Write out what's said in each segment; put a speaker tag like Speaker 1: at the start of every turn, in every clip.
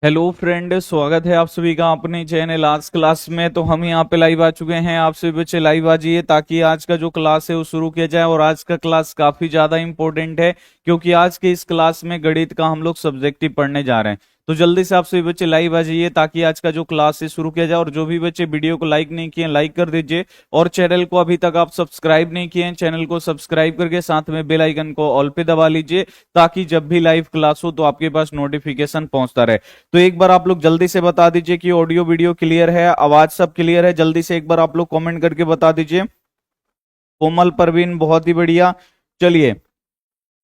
Speaker 1: Hello friend, स्वागत है आप सभी का अपने चैनल आज क्लास में। तो हम यहाँ पे लाइव आ चुके हैं। आप सभी बच्चे लाइव आ जाइए ताकि आज का जो क्लास है वो शुरू किया जाए। और आज का क्लास काफी ज्यादा इंपॉर्टेंट है क्योंकि आज के इस क्लास में गणित का हम लोग सब्जेक्टिव पढ़ने जा रहे हैं। तो जल्दी से आप सभी बच्चे लाइव आ जाइए ताकि आज का जो क्लास है शुरू किया जाए। और जो भी बच्चे वीडियो को लाइक नहीं किए लाइक कर दीजिए। और चैनल को अभी तक आप सब्सक्राइब नहीं किए हैं, चैनल को सब्सक्राइब करके साथ में बेल आइकन को ऑल पे दबा लीजिए ताकि जब भी लाइव क्लास हो तो आपके पास नोटिफिकेशन पहुंचता रहे। तो एक बार आप लोग जल्दी से बता दीजिए कि ऑडियो वीडियो क्लियर है, आवाज सब क्लियर है। जल्दी से एक बार आप लोग कमेंट करके बता दीजिए। कोमल, परवीन बहुत ही बढ़िया। चलिए,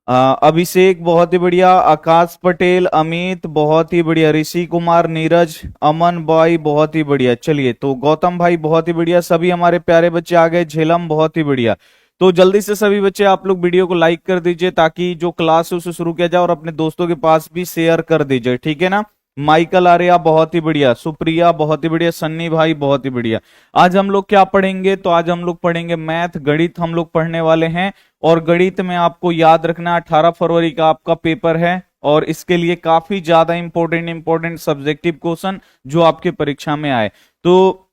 Speaker 1: अभिषेक बहुत ही बढ़िया, आकाश पटेल, अमित बहुत ही बढ़िया, ऋषि कुमार, नीरज, अमन भाई बहुत ही बढ़िया। चलिए, तो गौतम भाई बहुत ही बढ़िया, सभी हमारे प्यारे बच्चे आ गए। झेलम बहुत ही बढ़िया। तो जल्दी से सभी बच्चे आप लोग वीडियो को लाइक कर दीजिए ताकि जो क्लास है उसे शुरू किया जाए और अपने दोस्तों के पास भी शेयर कर दीजिए, ठीक है ना। माइकल आर्या बहुत ही बढ़िया, सुप्रिया बहुत ही बढ़िया, सन्नी भाई बहुत ही बढ़िया। आज हम लोग क्या पढ़ेंगे? तो आज हम लोग पढ़ेंगे मैथ, गणित हम लोग पढ़ने वाले हैं। और गणित में आपको याद रखना 18 फरवरी का आपका पेपर है और इसके लिए काफी ज्यादा इंपॉर्टेंट सब्जेक्टिव क्वेश्चन जो आपके परीक्षा में आए। तो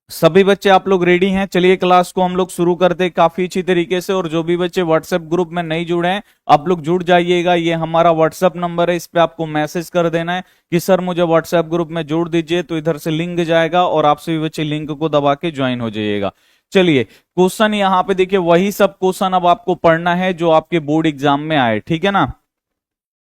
Speaker 1: सभी बच्चे आप लोग रेडी हैं? चलिए क्लास को हम लोग शुरू करते हैं काफी अच्छी तरीके से। और जो भी बच्चे व्हाट्सएप ग्रुप में नहीं जुड़े हैं आप लोग जुड़ जाइएगा। ये हमारा व्हाट्सएप नंबर है, इस पे आपको मैसेज कर देना है कि सर मुझे व्हाट्सएप ग्रुप में जोड़ दीजिए। तो इधर से लिंक जाएगा और आप सभी बच्चे लिंक को दबा के ज्वाइन हो जाइएगा। चलिए, क्वेश्चन यहाँ पे देखिए, वही सब क्वेश्चन अब आपको पढ़ना है जो आपके बोर्ड एग्जाम में आए, ठीक है ना।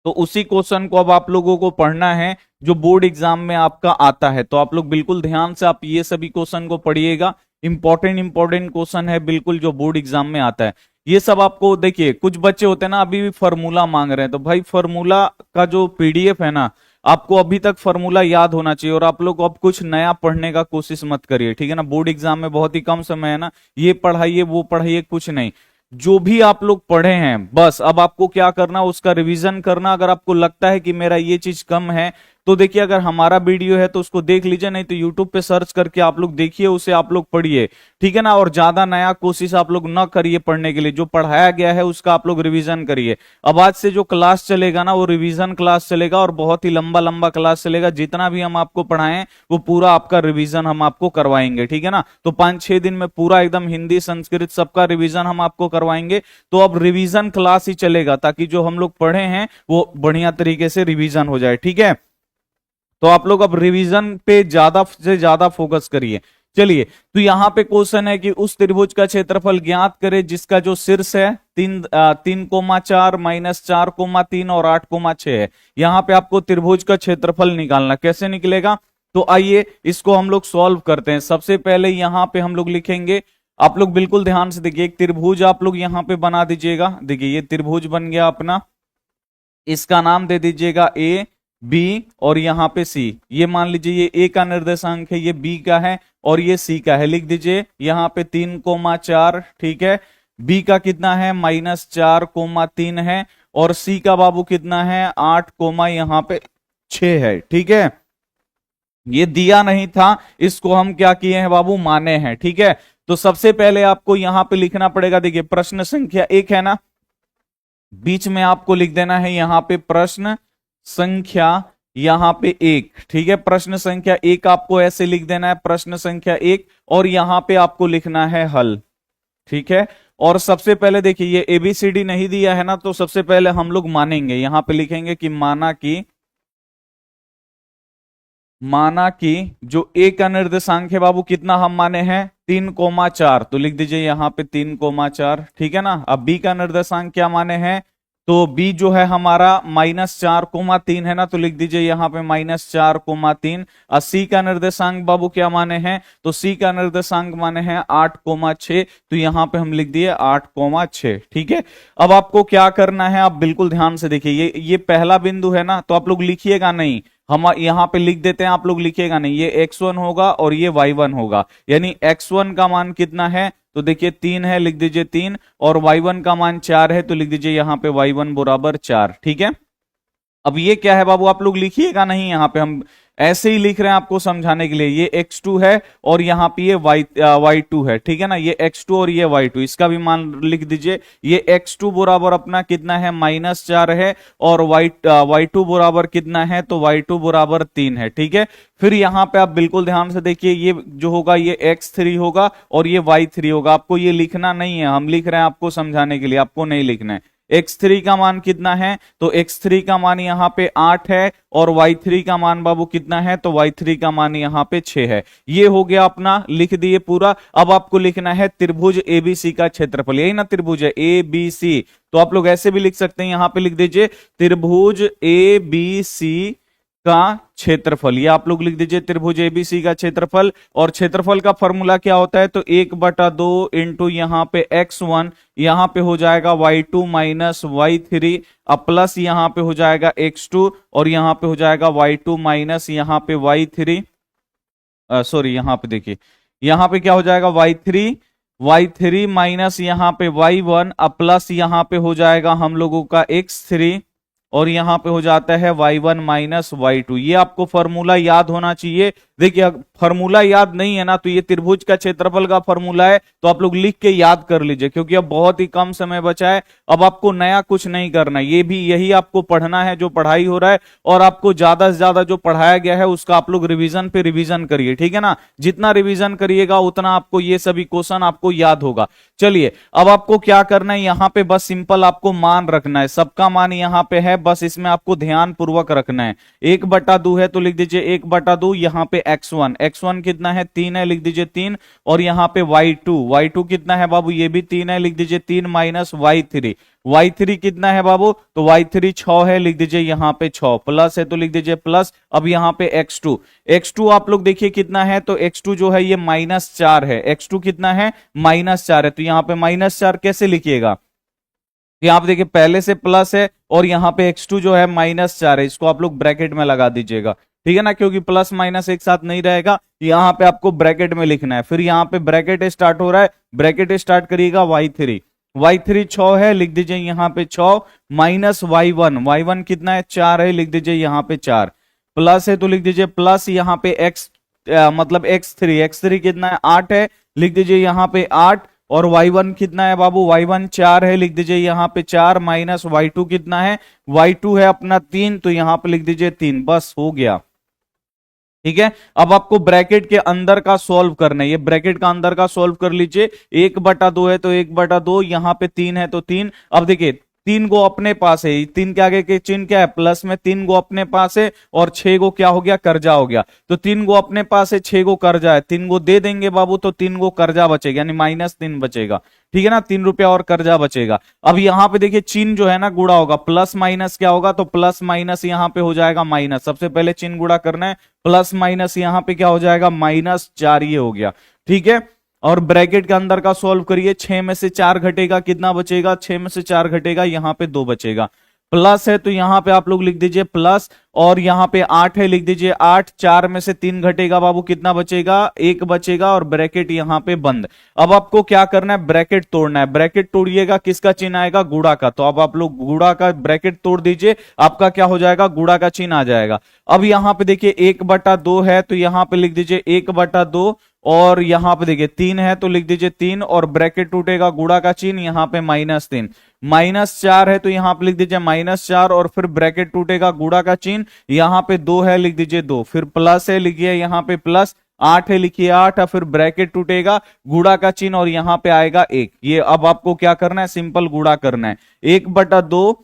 Speaker 1: तो उसी क्वेश्चन को अब आप लोगों को पढ़ना है जो बोर्ड एग्जाम में आपका आता है। तो आप लोग बिल्कुल ध्यान से आप ये सभी क्वेश्चन को पढ़िएगा। इंपॉर्टेंट क्वेश्चन है बिल्कुल जो बोर्ड एग्जाम में आता है। ये सब आपको देखिए, कुछ बच्चे होते हैं ना अभी भी फॉर्मूला मांग रहे हैं। तो भाई फॉर्मूला का जो पीडीएफ है ना, आपको अभी तक फॉर्मूला याद होना चाहिए। और आप लोग अब कुछ नया पढ़ने का कोशिश मत करिए, ठीक है ना। बोर्ड एग्जाम में बहुत ही कम समय है ना, ये पढ़ाइए वो पढ़ाइए कुछ नहीं। जो भी आप लोग पढ़े हैं बस अब आपको क्या करना, उसका रिवीजन करना। अगर आपको लगता है कि मेरा ये चीज कम है तो देखिए, अगर हमारा वीडियो है तो उसको देख लीजिए, नहीं तो यूट्यूब पे सर्च करके आप लोग देखिए, उसे आप लोग पढ़िए, ठीक है ना। और ज्यादा नया कोशिश आप लोग ना करिए पढ़ने के लिए, जो पढ़ाया गया है उसका आप लोग रिवीजन करिए। अब आज से जो क्लास चलेगा ना वो रिवीजन क्लास चलेगा और बहुत ही लंबा लंबा क्लास चलेगा। जितना भी हम आपको पढ़ाएं वो पूरा आपका रिवीजन हम आपको करवाएंगे, ठीक है ना। तो 5-6 दिन में पूरा एकदम हिंदी संस्कृत सबका रिवीजन हम आपको करवाएंगे। तो अब रिवीजन क्लास ही चलेगा ताकि जो हम लोग पढ़े हैं वो बढ़िया तरीके से रिवीजन हो जाए, ठीक है। तो आप लोग अब रिवीजन पे ज्यादा से ज्यादा फोकस करिए। चलिए, तो यहां पे क्वेश्चन है कि उस त्रिभुज का क्षेत्रफल ज्ञात करें जिसका जो शीर्ष है 3,4 -4,3 और 8,6 है। यहां पे आपको त्रिभुज का क्षेत्रफल निकालना, कैसे निकलेगा? तो आइए इसको हम लोग सॉल्व करते हैं। सबसे पहले यहां पे हम लोग लिखेंगे, आप लोग बिल्कुल ध्यान से देखिए, एक त्रिभुज आप लोग यहां पे बना दीजिएगा। देखिए ये त्रिभुज बन गया अपना, इसका नाम दे दीजिएगा ए बी और यहाँ पे सी। ये मान लीजिए ये ए का निर्देशांक है, ये बी का है और ये सी का है। लिख दीजिए यहाँ पे 3,4, ठीक है। बी का कितना है? -4,3 है। और सी का बाबू कितना है? 8, यहाँ पे 6 है, ठीक है। ये दिया नहीं था, इसको हम क्या किए हैं बाबू? माने हैं, ठीक है। तो सबसे पहले आपको यहां पे लिखना पड़ेगा, देखिए प्रश्न संख्या 1 है ना, बीच में आपको लिख देना है यहां पे प्रश्न संख्या यहां पे 1, ठीक है। प्रश्न संख्या 1 आपको ऐसे लिख देना है, प्रश्न संख्या 1, और यहां पे आपको लिखना है हल, ठीक है। और सबसे पहले देखिए ये एबीसीडी नहीं दिया है ना, तो सबसे पहले हम लोग मानेंगे, यहां पे लिखेंगे कि माना कि जो ए का निर्देशांक है बाबू कितना हम माने हैं? 3,4। तो लिख दीजिए यहाँ पे 3,4, ठीक है ना। अब बी का निर्देशांक क्या माने हैं? तो बी जो है हमारा -4,3 है ना, तो लिख दीजिए यहाँ पे -4,3। और सी का निर्देशांक बाबू क्या माने हैं? तो सी का निर्देशांक माने हैं 8,6। तो यहाँ पे हम लिख दिए 8,6, ठीक है। अब आपको क्या करना है, आप बिल्कुल ध्यान से देखिए, ये पहला बिंदु है ना, तो आप लोग लिखिएगा नहीं, हम यहां पे लिख देते हैं, आप लोग लिखिएगा नहीं। ये x1 होगा और ये y1 होगा, यानी x1 का मान कितना है? तो देखिए 3 है, लिख दीजिए 3। और y1 का मान 4 है, तो लिख दीजिए यहां पे y1 बराबर 4, ठीक है। अब ये क्या है बाबू? आप लोग लिखिएगा नहीं, यहां पे हम ऐसे ही लिख रहे हैं आपको समझाने के लिए, ये x2 है और यहाँ पे ये y2 है, ठीक है ना, ये x2 और ये y2, इसका भी मान लिख दीजिए। ये x2 बराबर अपना कितना है, -4 है, और y2 बराबर कितना है, तो y2 बराबर 3 है, ठीक है। फिर यहां पे आप बिल्कुल ध्यान से देखिए, ये जो होगा ये x3 होगा और ये y3 होगा। आपको ये लिखना नहीं है, हम लिख रहे हैं आपको समझाने के लिए, आपको नहीं लिखना है। x3 का मान कितना है, तो x3 का मान यहां पे 8 है, और y3 का मान बाबू कितना है, तो y3 का मान यहां पे 6 है। ये हो गया अपना, लिख दिए पूरा। अब आपको लिखना है त्रिभुज एबीसी का क्षेत्रफल, यही ना त्रिभुज है एबीसी, तो आप लोग ऐसे भी लिख सकते हैं, यहां पे लिख दीजिए त्रिभुज एबीसी का क्षेत्रफल, ये आप लोग लिख दीजिए त्रिभुज एबीसी का क्षेत्रफल। और क्षेत्रफल का फॉर्मूला क्या होता है, तो 1/2 इंटू यहाँ पे x1, यहां पे हो जाएगा y2 माइनस y3, अब प्लस यहां पे हो जाएगा x2, और यहां पे हो जाएगा y2 माइनस यहां पे y3, सॉरी यहां पे देखिए, यहां पे क्या हो जाएगा y3 माइनस यहां पे y1, अब प्लस यहां पे हो जाएगा हम लोगों का x3, और यहां पे हो जाता है y1 माइनस y2। ये आपको फॉर्मूला याद होना चाहिए। देखिए फॉर्मूला याद नहीं है ना, तो ये त्रिभुज का क्षेत्रफल का फॉर्मूला है, तो आप लोग लिख के याद कर लीजिए, क्योंकि अब बहुत ही कम समय बचा है। अब आपको नया कुछ नहीं करना, ये भी यही आपको पढ़ना है जो पढ़ाई हो रहा है, और आपको ज्यादा से ज्यादा जो पढ़ाया गया है उसका आप लोग रिवीजन पे रिवीजन करिए, ठीक है ना। जितना रिवीजन करिएगा उतना आपको ये सभी क्वेश्चन आपको याद होगा। चलिए अब आपको क्या करना है, यहां पे बस सिंपल आपको मान रखना है, सबका मान यहां पे है, बस इसमें आपको ध्यान पूर्वक रखना है। 1/2 है तो लिख दीजिए 1/2, यहां पे x1 कितना है, 3 है, लिख दीजिए 3, और यहां पे y2 कितना है बाबू, ये भी 3 है, लिख दीजिए 3 माइनस y3 कितना है बाबू, तो y3 6 है, लिख दीजिए यहां पे 6, प्लस है तो लिख दीजिए प्लस। अब यहां पे x2 आप लोग देखिए कितना है, तो x2 जो है ये -4 है, x2 कितना है, -4 है, तो यहां पे -4 कैसे लिखिएगा, यहां पे देखिए पहले से प्लस है और यहां पे x2 जो है -4 है, इसको आप लोग ब्रैकेट में लगा दीजिएगा, ठीक है ना, क्योंकि प्लस माइनस एक साथ नहीं रहेगा, यहां पे आपको ब्रैकेट में लिखना है। फिर यहां पे ब्रैकेट स्टार्ट हो रहा है, ब्रैकेट स्टार्ट करिएगा y3 6 है, लिख दीजिए यहां पे 6, माइनस y1 कितना है, 4 है, लिख दीजिए यहां पे 4, प्लस है तो लिख दीजिए प्लस, यहां पे मतलब x3 कितना है, 8 है, लिख दीजिए यहां पे 8, और y1 कितना है बाबू, y1 4 है, लिख दीजिए यहां पे 4, माइनस y2 कितना है, y2 है अपना 3, तो यहां पे लिख दीजिए 3, बस हो गया, ठीक है। अब आपको ब्रैकेट के अंदर का सॉल्व करना है, ये ब्रैकेट का अंदर का सॉल्व कर लीजिए। 1/2 है तो 1/2, यहां पे 3 है तो 3, अब देखिए 3 गो अपने पास है, 3 के आगे के चिन्ह क्या है, प्लस में 3 गो अपने पास है, और 6 गो क्या हो गया, कर्जा हो गया, तो 3 गो अपने पास है, 6 गो कर्जा है, 3 गो दे देंगे बाबू, तो 3 गो कर्जा बचेगा, यानी -3 बचेगा, ठीक है ना, 3 रुपया और कर्जा बचेगा। अब यहां पे देखिए चिन्ह जो है ना गुणा होगा, प्लस माइनस क्या होगा, तो प्लस माइनस यहां पे हो जाएगा माइनस, सबसे पहले चिन्ह गुणा करना है, प्लस माइनस यहां पे क्या हो जाएगा, -4, ये हो गया, ठीक है। और ब्रैकेट के अंदर का सॉल्व करिए, 6 में से 4 घटेगा, कितना बचेगा, 6 में से 4 घटेगा, यहां पे 2 बचेगा, प्लस है तो यहां पे आप लोग लिख दीजिए प्लस, और यहां पे 8 है, लिख दीजिए 8, 4 में से 3 घटेगा बाबू, कितना बचेगा, 1 बचेगा, और ब्रैकेट यहां पे बंद। अब आपको क्या करना है, ब्रैकेट तोड़ना है, ब्रैकेट तोड़िएगा, किसका चिन्ह आएगा, गुणा का, तो अब आप लोग गुणा का ब्रैकेट तोड़ दीजिए, आपका क्या हो जाएगा, गुणा का चिन्ह आ जाएगा। अब यहां पे देखिए 1/2 है, तो यहां पे लिख दीजिए 1/2, और यहां पे देखिए 3 है तो लिख दीजिए 3, और ब्रैकेट टूटेगा, गुणा का चिन्ह यहां पे -3, -4 है तो यहां पे लिख दीजिए -4, और फिर ब्रैकेट टूटेगा, गुणा का चिन्ह यहां पे 2 है, लिख दीजिए 2, फिर प्लस है, लिखिए यहां पे प्लस, 8 है, लिखिए 8, और फिर ब्रैकेट टूटेगा, गुणा का चिन्ह, और यहां पे आएगा 1। ये अब आपको क्या करना है, सिंपल गुणा करना है, 1/2,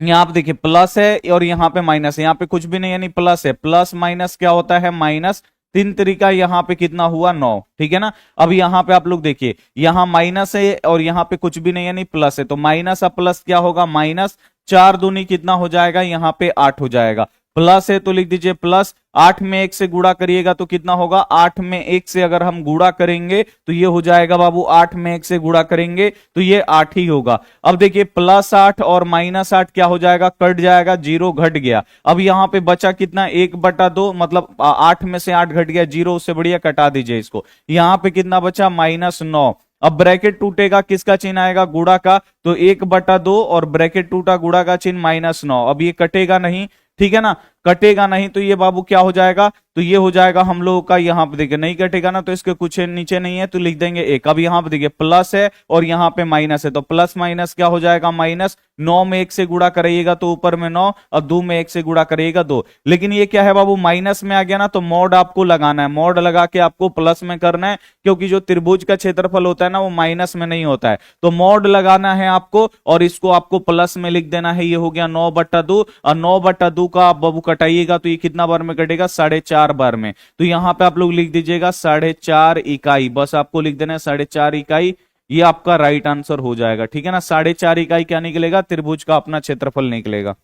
Speaker 1: यहां पे देखिए प्लस है और यहां पे माइनस है, यहां पे कुछ भी नहीं यानी प्लस है, प्लस माइनस क्या होता है, माइनस, 3 तरीका, यहां पे कितना हुआ 9, ठीक है ना। अब यहां पे आप लोग देखिए, यहां माइनस है और यहां पे कुछ भी नहीं यानी प्लस है, तो माइनस अब प्लस क्या होगा, माइनस, 4 दूनी कितना हो जाएगा, यहां पे 8 हो जाएगा, प्लस है तो लिख दीजिए प्लस, 8 में 1 से गुणा करिएगा तो कितना होगा, 8 में 1 से अगर हम गुणा करेंगे तो ये हो जाएगा बाबू, 8 में 1 से गुणा करेंगे तो ये 8 ही होगा। अब देखिए +8 और -8 क्या हो जाएगा, कट जाएगा, 0 घट गया। अब यहां पे बचा कितना, 1/2, मतलब 8 में से 8 घट गया, 0 उससे बढ़िया कटा दीजिए इसको, यहां पे कितना बचा, -9। अब ब्रैकेट टूटेगा, किसका चिन्ह आएगा, गुणा का, तो 1/2 और ब्रैकेट टूटा, गुणा का चिन्ह -9, अब ये कटेगा नहीं, ठीक है ना। कटेगा नहीं तो ये बाबू क्या हो जाएगा, तो ये हो जाएगा हम लोगों का, यहाँ पे देखिए नहीं कटेगा ना, तो इसके कुछ नीचे नहीं है तो लिख देंगे एक। अब यहाँ पे देखिए प्लस है और यहाँ पे माइनस है, तो प्लस माइनस क्या हो जाएगा, माइनस। 9 में 1 से गुणा करिएगा तो ऊपर में 9, और 2 में 1 से गुणा करिएगा 2। लेकिन ये क्या है बाबू, माइनस में आ गया ना, तो मॉड आपको लगाना है, मॉड लगा के आपको प्लस में करना है, क्योंकि जो त्रिभुज का क्षेत्रफल होता है ना वो माइनस में नहीं होता है, तो मॉड लगाना है आपको, और इसको आपको प्लस में लिख देना है। ये हो गया 9/2, और 9/2 का आप बाबू कटाइएगा तो ये कितना बार में कटेगा, 4.5 बार में। तो यहां पे आप लोग लिख दीजिएगा 4.5 इकाई, बस आपको लिख देना है 4.5 इकाई। ये आपका राइट आंसर हो जाएगा, ठीक है ना। 4.5 इकाई क्या निकलेगा, त्रिभुज का अपना क्षेत्रफल निकलेगा।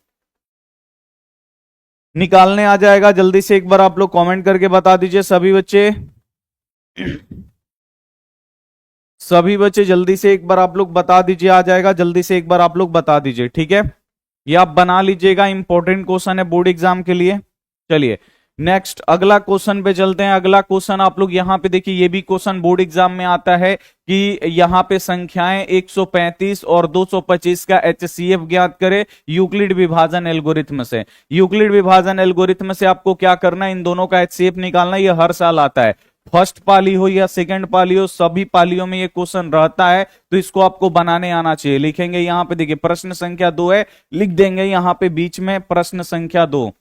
Speaker 1: निकालने आ जाएगा, जल्दी से एक बार आप लोग कमेंट करके बता दीजिए सभी बच्चे। सभी बच्चे जल्दी से एक बार आप लोग बता दीजिए, आ जाएगा, जल्दी से एक बार आप लोग बता दीजिए, ठीक है। ये आप बना लीजिएगा, इंपॉर्टेंट क्वेश्चन है बोर्ड एग्जाम के लिए। चलिए नेक्स्ट अगला क्वेश्चन पे चलते हैं। अगला क्वेश्चन आप लोग यहाँ पे देखिए, ये भी क्वेश्चन बोर्ड एग्जाम में आता है कि यहाँ पे संख्याएं 135 और 225 का HCF ज्ञात करे यूक्लिड विभाजन एल्गोरिथम से। यूक्लिड विभाजन एल्गोरिथम से आपको क्या करना है, इन दोनों का HCF निकालना। ये हर साल आता है, फर्स्ट पाली हो या सेकंड पाली हो, सभी पालियों में ये क्वेश्चन रहता है, तो इसको आपको बनाने आना चाहिए। लिखेंगे यहाँ पे देखिए प्रश्न संख्या 2 है, लिख देंगे यहाँ पे बीच में प्रश्न संख्या 2,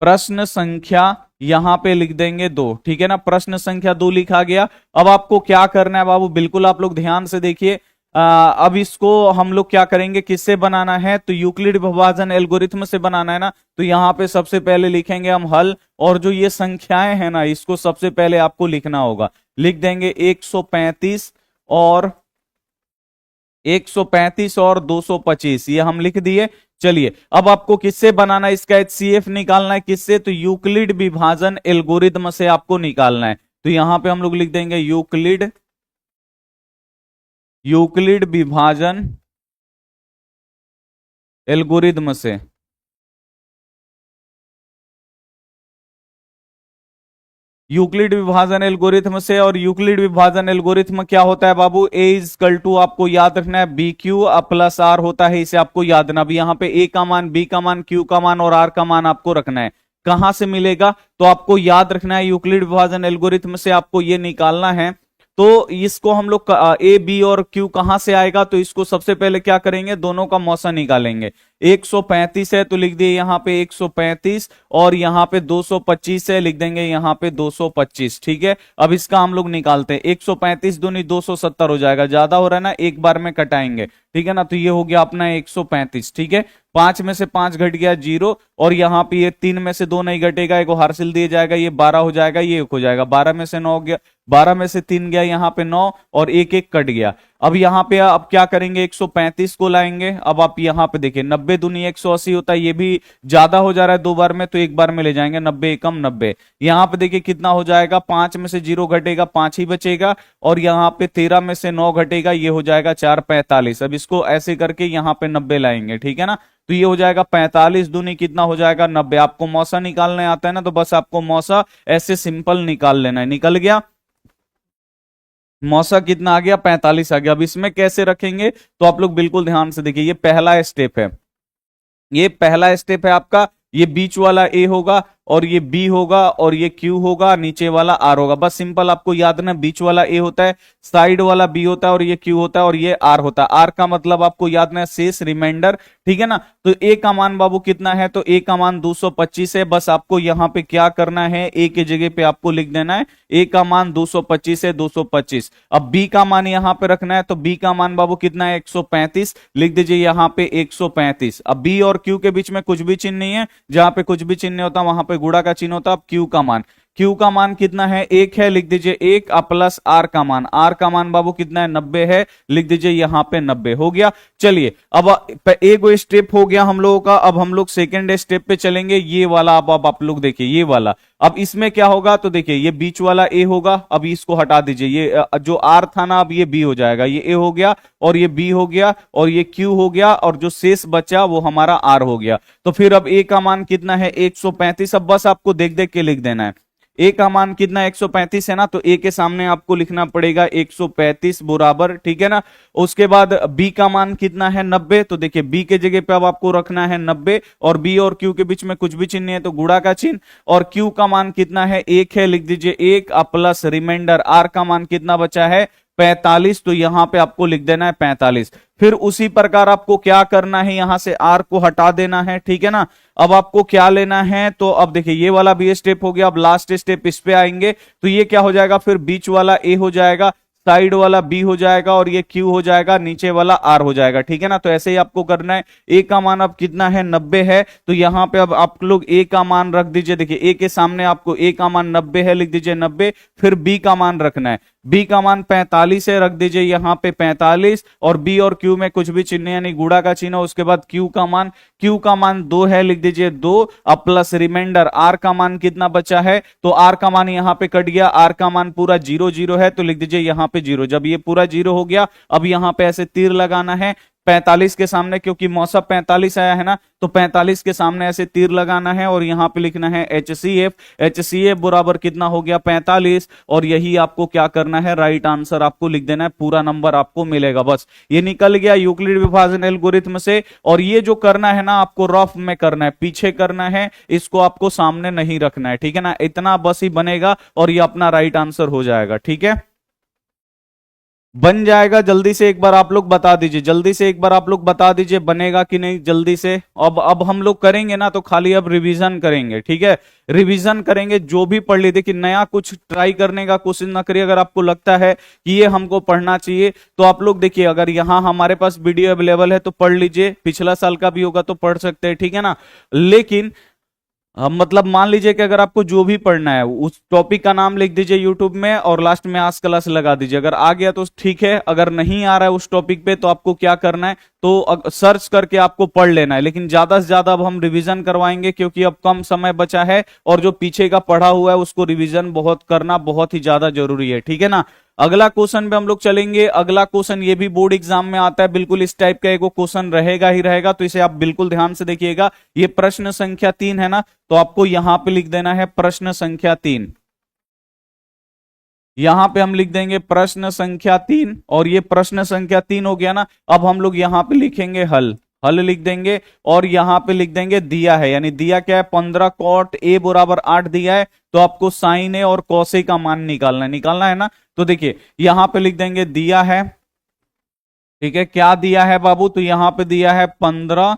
Speaker 1: प्रश्न संख्या यहां पे लिख देंगे 2, ठीक है ना। प्रश्न संख्या 2 लिखा गया। अब आपको क्या करना है बाबू, बिल्कुल आप लोग ध्यान से देखिए। अब इसको हम लोग क्या करेंगे, किससे बनाना है, तो यूक्लिड विभाजन एल्गोरिथम से बनाना है ना। तो यहां पे सबसे पहले लिखेंगे हम हल, और जो ये संख्याएं हैं ना इसको सबसे पहले आपको लिखना होगा। लिख देंगे 135 और 225, ये हम लिख दिए। चलिए अब आपको किससे बनाना है, इसका HCF निकालना है, किससे, तो यूक्लिड विभाजन एल्गोरिथम से आपको निकालना है। तो यहां पे हम लोग लिख देंगे यूक्लिड विभाजन एल्गोरिथम से। यूक्लिड विभाजन एल्गोरिथम से। और यूक्लिड विभाजन एल्गोरिथम क्या होता है बाबू, ए इजकल टू आपको याद रखना है BQ प्लस R होता है, इसे आपको याद रखना। अभी यहाँ पे A का मान, B का मान, Q का मान और R का मान आपको रखना है। कहां से मिलेगा, तो आपको याद रखना है यूक्लिड विभाजन एल्गोरिथम से आपको ये निकालना है। तो इसको हम लोग A, B और Q कहां से आएगा, तो इसको सबसे पहले क्या करेंगे, दोनों का मौसा निकालेंगे। 135 है तो लिख दिए यहाँ पे 135, और यहाँ पे 225 है, लिख देंगे यहाँ पे 225, ठीक है। अब इसका हम लोग निकालते हैं, 135 दूनी 270 हो जाएगा, ज्यादा हो रहा है ना, एक बार में कटाएंगे, ठीक है ना। तो ये हो गया अपना 135, ठीक है। 5 में से 5 घट गया 0, और यहाँ पे ये 3 में से 2 नहीं घटेगा, एक हासिल दिया जाएगा, ये 12 हो जाएगा, ये 1 हो जाएगा। 12 में से 9 गया, 12 में से 3 गया, यहाँ पे 9, और 1 कट गया। अब यहाँ पे अब क्या करेंगे, 135 को लाएंगे। अब आप यहाँ पे देखिए 90 दूनी 180 होता है, ये भी ज्यादा हो जा रहा है 2 बार में, तो एक बार में ले जाएंगे, 90 एकम 90। यहाँ पे देखिए कितना हो जाएगा, 5 में से 0 घटेगा, 5 ही बचेगा, और यहाँ पे 13 में से 9 घटेगा, ये हो जाएगा 445। अब इसको ऐसे करके यहाँ पे 90 लाएंगे, ठीक है ना। तो ये हो जाएगा 45 दूनी कितना हो जाएगा, 90। आपको मौसा निकालने आता है ना, तो बस आपको मौसा ऐसे सिंपल निकाल लेना है। निकल गया मौसा, कितना आ गया, 45 आ गया। अब इसमें कैसे रखेंगे, तो आप लोग बिल्कुल ध्यान से देखिए, ये पहला स्टेप है, ये पहला स्टेप है आपका। ये बीच वाला A होगा, और ये B होगा, और ये Q होगा, नीचे वाला R होगा। बस सिंपल आपको याद रखना, बीच वाला A होता है, साइड वाला B होता है, और ये Q होता है, और ये R होता है। R का मतलब आपको याद रखना है शेष, रिमाइंडर, ठीक है ना। तो A का मान बाबू कितना है, तो A का मान 225 है। बस आपको यहाँ पे क्या करना है, A के जगह पे आपको लिख देना है A का मान 225 है, 225। अब B का मान यहाँ पे रखना है, तो B का मान बाबू कितना है, 135, लिख दीजिए यहाँ पे 135। अब B और Q के बीच में कुछ भी चिन्ह नहीं है, जहां पे कुछ भी चिन्ह होता वहां पे गुणा का चिन्ह होता। अब Q का मान कितना है, 1 है, लिख दीजिए 1, प्लस R का मान, R का मान बाबू कितना है, 90 है, लिख दीजिए यहाँ पे 90 हो गया। चलिए अब एक स्टेप हो गया हम लोगों का। अब हम लोग सेकेंड स्टेप पे चलेंगे, ये वाला। अब आप लोग देखिए ये वाला, अब इसमें क्या होगा, तो देखिए ये बीच वाला A होगा, अब इसको हटा दीजिए, ये जो R था ना, अब ये B हो जाएगा, ये A हो गया, और ये B हो गया, और ये Q हो गया, और जो शेष बचा वो हमारा R हो गया। तो फिर अब A का मान कितना है, 135। अब बस आपको देख देख के लिख देना है, ए का मान कितना 135 है ना, तो ए के सामने आपको लिखना पड़ेगा 135 बराबर, ठीक है ना। उसके बाद बी का मान कितना है 90, तो देखिए बी के जगह पे अब आपको रखना है 90, और बी और क्यू के बीच में कुछ भी चिन्ह नहीं है तो गुणा का चिन्ह, और क्यू का मान कितना है 1 है, लिख दीजिए 1 प्लस रिमाइंडर आर का मान कितना बचा है 45, तो यहां पे आपको लिख देना है 45। फिर उसी प्रकार आपको क्या करना है, यहां से आर को हटा देना है, ठीक है ना। अब आपको क्या लेना है, तो अब देखिए ये वाला भी स्टेप हो गया, अब लास्ट स्टेप इस पे आएंगे, तो ये क्या हो जाएगा, फिर बीच वाला ए हो जाएगा, साइड वाला बी हो जाएगा, और ये क्यू हो जाएगा, नीचे वाला आर हो जाएगा, ठीक है ना। तो ऐसे ही आपको करना है। ए का मान अब कितना है 90 है, तो यहां पे अब आप लोग ए का मान रख दीजिए, देखिए ए के सामने आपको ए का मान 90 है, लिख दीजिए 90। फिर बी का मान रखना है, बी का मान 45 है, रख दीजिए यहां पे 45, और बी और क्यू में कुछ भी चिन्ह यानी गुणा का चिन्ह। उसके बाद क्यू का मान 2 है, लिख दीजिए 2, अब प्लस रिमाइंडर आर का मान कितना बचा है, तो आर का मान यहां पे कट गया, आर का मान पूरा 0 0 है, तो लिख दीजिए यहां पे 0। जब ये पूरा 0 हो गया, अब यहां पे ऐसे तीर लगाना है 45 के सामने, क्योंकि मौसम 45 आया है ना, तो 45 के सामने ऐसे तीर लगाना है, और यहां पे लिखना है HCF बराबर कितना हो गया 45, और यही आपको क्या करना है, राइट आंसर आपको लिख देना है, पूरा नंबर आपको मिलेगा। बस ये निकल गया यूक्लिड विभाजन एल्गोरिथम से। और ये जो करना है ना, आपको रफ में करना है, पीछे करना है, इसको आपको सामने नहीं रखना है, ठीक है ना। इतना बस ही बनेगा और ये अपना राइट आंसर हो जाएगा, ठीक है। बन जाएगा, जल्दी से एक बार आप लोग बता दीजिए, जल्दी से एक बार आप लोग बता दीजिए बनेगा कि नहीं, जल्दी से। अब हम लोग करेंगे ना, तो खाली अब रिवीजन करेंगे, ठीक है। रिवीजन करेंगे, जो भी पढ़ ली, देखिए नया कुछ ट्राई करने का कोशिश ना करिए। अगर आपको लगता है कि ये हमको पढ़ना चाहिए, तो आप लोग देखिए, अगर यहाँ हमारे पास वीडियो अवेलेबल है तो पढ़ लीजिए, पिछला साल का भी होगा तो पढ़ सकते हैं, ठीक है ना। लेकिन मतलब मान लीजिए कि अगर आपको जो भी पढ़ना है उस टॉपिक का नाम लिख दीजिए यूट्यूब में, और लास्ट में आज क्लास लगा दीजिए। अगर आ गया तो ठीक है, अगर नहीं आ रहा है उस टॉपिक पे, तो आपको क्या करना है, तो सर्च करके आपको पढ़ लेना है। लेकिन ज्यादा से ज्यादा अब हम रिवीजन करवाएंगे, क्योंकि अब कम समय बचा है, और जो पीछे का पढ़ा हुआ है उसको रिवीजन बहुत करना बहुत ही ज्यादा जरूरी है, ठीक है ना। अगला क्वेश्चन पे हम लोग चलेंगे। अगला क्वेश्चन ये भी बोर्ड एग्जाम में आता है, बिल्कुल इस टाइप का एक क्वेश्चन रहेगा ही रहेगा, तो इसे आप बिल्कुल ध्यान से देखिएगा। ये प्रश्न संख्या 3 है ना, तो आपको यहां पे लिख देना है प्रश्न संख्या 3। यहां पे हम लिख देंगे प्रश्न संख्या 3, और ये प्रश्न संख्या 3 हो गया ना। अब हम लोग यहां पे लिखेंगे हल, हल लिख देंगे, और यहां पे लिख देंगे दिया है, यानी दिया क्या है 15 कॉट ए बराबर 8 दिया है, तो आपको साइन ए और कॉस ए का मान निकालना है ना। तो देखिए यहां पे लिख देंगे दिया है, ठीक है। क्या दिया है बाबू, तो यहां पे दिया है 15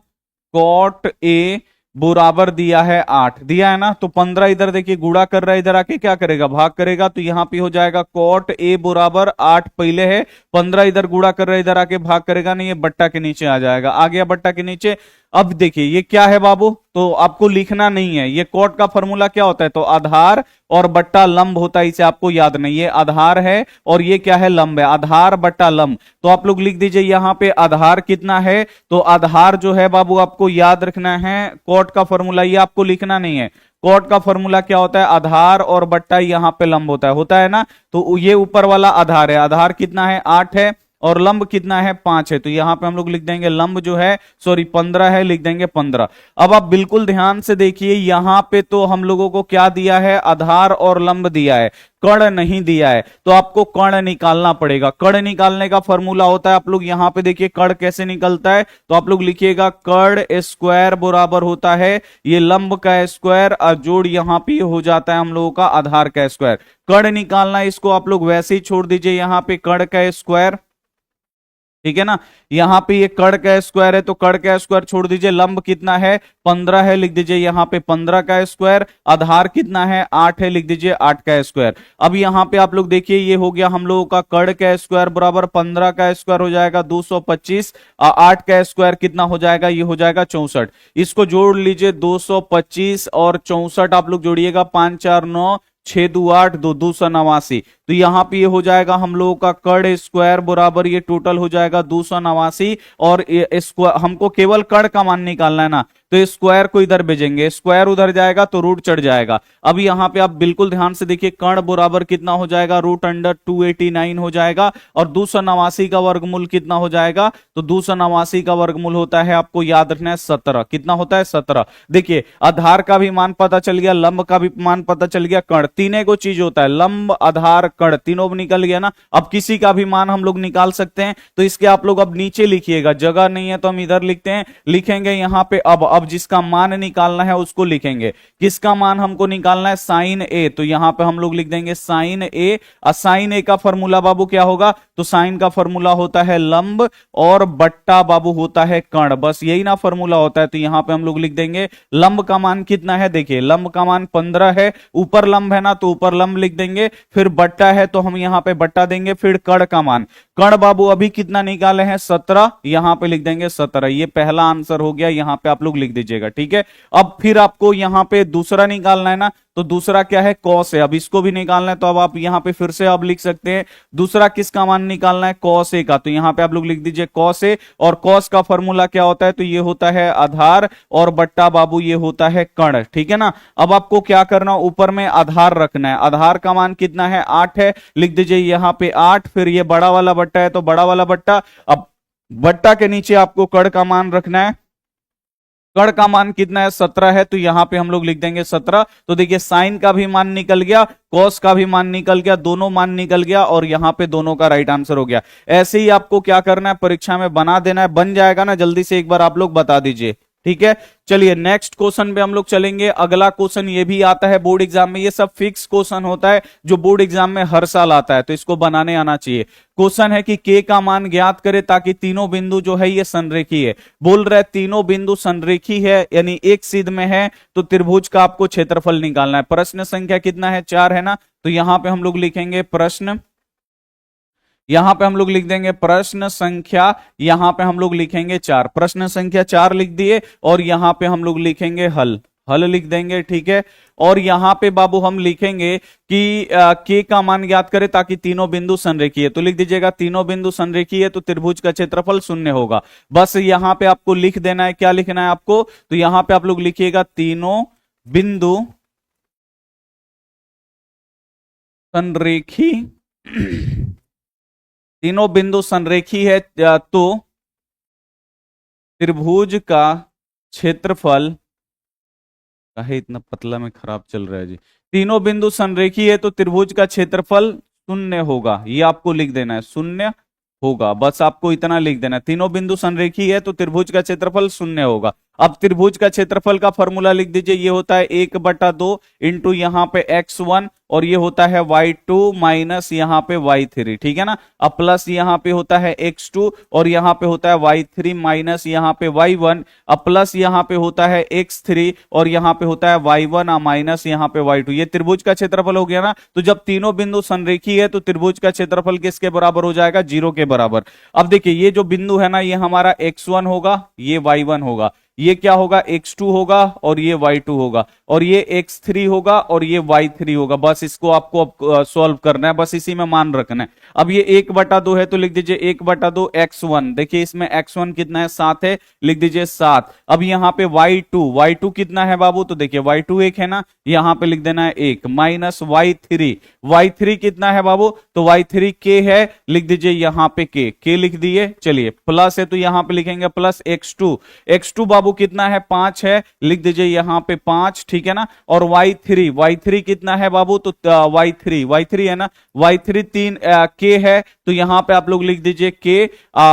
Speaker 1: कॉट ए बराबर दिया है 8 दिया है ना। तो 15 इधर देखिए गुणा कर रहा है, इधर आके क्या करेगा भाग करेगा, तो यहां पे हो जाएगा कॉट ए बराबर 8 पहले है, 15 इधर गुणा कर रहा है, इधर आके भाग करेगा नहीं, ये बट्टा के नीचे आ जाएगा, आ गया बट्टा के नीचे। अब देखिए ये क्या है बाबू, तो आपको लिखना नहीं है, ये कॉट का फॉर्मूला क्या होता है, तो आधार और बट्टा लंब होता है, इसे आपको याद नहीं, ये आधार है और ये क्या है लंब है, आधार बट्टा लंब। तो आप लोग लिख दीजिए यहां पे आधार कितना है, तो आधार जो है बाबू आपको याद रखना है, कॉट का फॉर्मूला ये आपको लिखना नहीं है। कॉट का फॉर्मूला क्या होता है, आधार और बट्टा यहां पे लंब होता है ना। तो ये ऊपर वाला आधार है, आधार कितना है 8 है, और लंब कितना है 5 है, तो यहां पे हम लोग लिख देंगे लंब जो है 15 है, लिख देंगे 15। अब आप बिल्कुल ध्यान से देखिए, यहां पे तो हम लोगों को क्या दिया है, आधार और लंब दिया है, कर्ण नहीं दिया है, तो आपको कर्ण निकालना पड़ेगा। कर्ण निकालने का फॉर्मूला होता है, आप लोग यहां पे देखिए कर्ण कैसे निकलता है, तो आप लोग लिखिएगा कर्ण स्क्वायर बराबर होता है ये लंब का स्क्वायर, और जोड़ यहां पे हो जाता है हम लोगों का आधार का स्क्वायर। कर्ण निकालना, इसको आप लोग वैसे ही छोड़ दीजिए, यहां पे कर्ण का स्क्वायर, ठीक है ना। यहां पे ये कर्ण का स्क्वायर है, तो कर्ण का स्क्वायर छोड़ दीजिए, लंब कितना है 15 है, लिख दीजिए यहां पे 15 का स्क्वायर, आधार कितना है 8 है, लिख दीजिए 8 का स्क्वायर। अब यहां पे आप लोग देखिए ये हो गया हम लोगों का कर्ण का स्क्वायर बराबर 15 का स्क्वायर हो जाएगा 225, 8 का स्क्वायर कितना हो जाएगा, ये हो जाएगा 64। इसको जोड़ लीजिए 225 और 64 आप लोग जोड़िएगा, 5 4 9 6 2 8 2 289, तो यहाँ पे ये हो जाएगा हम लोगों का कर्ण स्क्वायर बराबर ये टोटल हो जाएगा 289 और हमको केवल कर्ण का मान निकालना है ना, तो स्क्वायर को इधर भेजेंगे, स्क्वायर उधर जाएगा तो रूट चढ़ जाएगा। अब यहाँ पे आप बिल्कुल ध्यान से देखिए कर्ण बराबर कितना हो जाएगा, रूट अंडर 289 हो जाएगा और 289 का वर्गमूल कितना हो जाएगा, तो 289 का वर्गमूल होता है, आपको याद रखना है 17। कितना होता है 17। देखिए आधार का भी मान पता चल गया, लंब का भी मान पता चल गया, कर्ण तीनों को चीज होता है, लंब आधार कर्ण तीनों निकल गया ना। अब किसी का भी मान हम लोग निकाल सकते हैं, तो इसके आप लोग अब नीचे लिखिएगा, जगह नहीं है तो हम इधर लिखते हैं, लिखेंगे यहाँ पे अब जिसका मान निकालना है उसको लिखेंगे। किसका मान हमको निकालना है, साइन ए, तो यहां पे हम लोग लिख देंगे साइन ए। साइन ए का फॉर्मूला बाबू क्या होगा, तो साइन का फॉर्मूला होता है लंब और बट्टा बाबू होता है कर्ण, बस यही ना फॉर्मूला होता है। तो यहां पे हम लोग लिख देंगे लंब का मान कितना है, देखिए लंब का मान 15 है, ऊपर लंब है ना तो ऊपर लंब लिख देंगे, फिर बट्टा है तो हम यहां पे बट्टा देंगे, फिर कर्ण का मान, कर्ण बाबू अभी कितना निकाले हैं 17, यहां पे लिख देंगे 17। ये पहला आंसर हो गया, यहां पे आप लोग लिख दीजिएगा, ठीक है। अब फिर आपको यहां पे दूसरा निकालना है ना, तो दूसरा क्या है, कॉस है, अब इसको भी निकालना है, तो अब आप यहां पे फिर से अब लिख सकते हैं दूसरा किसका मान निकालना है, कॉस ए का, तो यहां पे आप लोग लिख दीजिए कॉस ए, और कॉस का फॉर्मूला क्या होता है, तो ये होता है आधार और बट्टा बाबू ये होता है कर्ण, ठीक है ना। अब आपको क्या करना, ऊपर में आधार रखना है, आधार का मान कितना है 8 है, लिख दीजिए यहां पे 8, फिर ये बड़ा वाला बट्टा है तो बड़ा वाला बट्टा, अब बट्टा के नीचे आपको कर्ण का मान रखना है, कर्ण का मान कितना है 17 है, तो यहां पे हम लोग लिख देंगे 17। तो देखिए साइन का भी मान निकल गया, कॉस का भी मान निकल गया, दोनों मान निकल गया और यहां पे दोनों का राइट आंसर हो गया। ऐसे ही आपको क्या करना है, परीक्षा में बना देना है, बन जाएगा ना, जल्दी से एक बार आप लोग बता दीजिए, ठीक है। चलिए नेक्स्ट क्वेश्चन पे हम लोग चलेंगे। अगला क्वेश्चन ये भी आता है बोर्ड एग्जाम में, ये सब फिक्स क्वेश्चन होता है जो बोर्ड एग्जाम में हर साल आता है, तो इसको बनाने आना चाहिए। क्वेश्चन है कि के का मान ज्ञात करे ताकि तीनों बिंदु जो है ये संरेखी है, बोल रहे तीनों बिंदु संरेखी है यानी एक सीध में है, तो त्रिभुज का आपको क्षेत्रफल निकालना है। प्रश्न संख्या कितना है 4 है ना, तो यहां पे हम लोग लिखेंगे प्रश्न, यहां पे हम लोग लिख देंगे प्रश्न संख्या, यहां पे हम लोग लिखेंगे 4, प्रश्न संख्या 4 लिख दिए और यहां पे हम लोग लिखेंगे हल, हल लिख देंगे, ठीक है। और यहां पे बाबू हम लिखेंगे कि के का मान ज्ञात करें ताकि तीनों बिंदु संरेखी है, तो लिख दीजिएगा तीनों बिंदु संरेखी है तो त्रिभुज का क्षेत्रफल 0 होगा। बस यहां पे आपको लिख देना है, क्या लिखना है आपको, तो यहां पे आप लोग लिखिएगा तीनों बिंदु संरेखी तीनों बिंदु संरेखी है तो त्रिभुज का क्षेत्रफल, काहे इतना पतला में खराब चल रहा है जी, तीनों बिंदु संरेखी है तो त्रिभुज का क्षेत्रफल 0 होगा, ये आपको लिख देना है 0 होगा, बस आपको इतना लिख देना है। तीनों बिंदु संरेखी है तो त्रिभुज का क्षेत्रफल 0 होगा। अब त्रिभुज का क्षेत्रफल का फॉर्मूला लिख दीजिए, ये होता है 1/2 इंटू यहाँ पे x1 और ये होता है y2 माइनस यहाँ पे y3, ठीक है ना। अब प्लस यहाँ पे होता है x2 और यहाँ पे होता है y3 माइनस यहाँ पे y1, अब प्लस यहाँ पे होता है x3 और यहाँ पे होता है y1 माइनस यहाँ पे y2। ये त्रिभुज का क्षेत्रफल हो गया ना। तो जब तीनों बिंदु संरेखी है तो त्रिभुज का क्षेत्रफल किसके बराबर हो जाएगा, 0 के बराबर। अब देखिए ये जो बिंदु है ना, ये हमारा x1 होगा, ये y1 होगा, ये क्या होगा x2 होगा और ये y2 होगा, और ये x3 होगा और ये y3 होगा। बस इसको आपको सॉल्व करना है, बस इसी में मान रखना है। अब ये 1/2 है तो लिख दीजिए 1/2 x1, देखिए इसमें x1 कितना है 7 है, लिख दीजिए 7। अब यहाँ पे y2 कितना है बाबू, तो देखिए y2 1 है ना, यहाँ पे लिख देना है 1 माइनस y3 कितना है बाबू, तो y3 k है, लिख दीजिए यहाँ पे k लिख दिए। चलिए प्लस है तो यहाँ पे लिखेंगे प्लस x2 बाबू कितना है 5 है, लिख दीजिए यहाँ पे 5, ठीक है ना। और y3 कितना है बाबू, तो y3 है ना, y3 3 k है, तो यहाँ पे आप लोग लिख दीजिए k,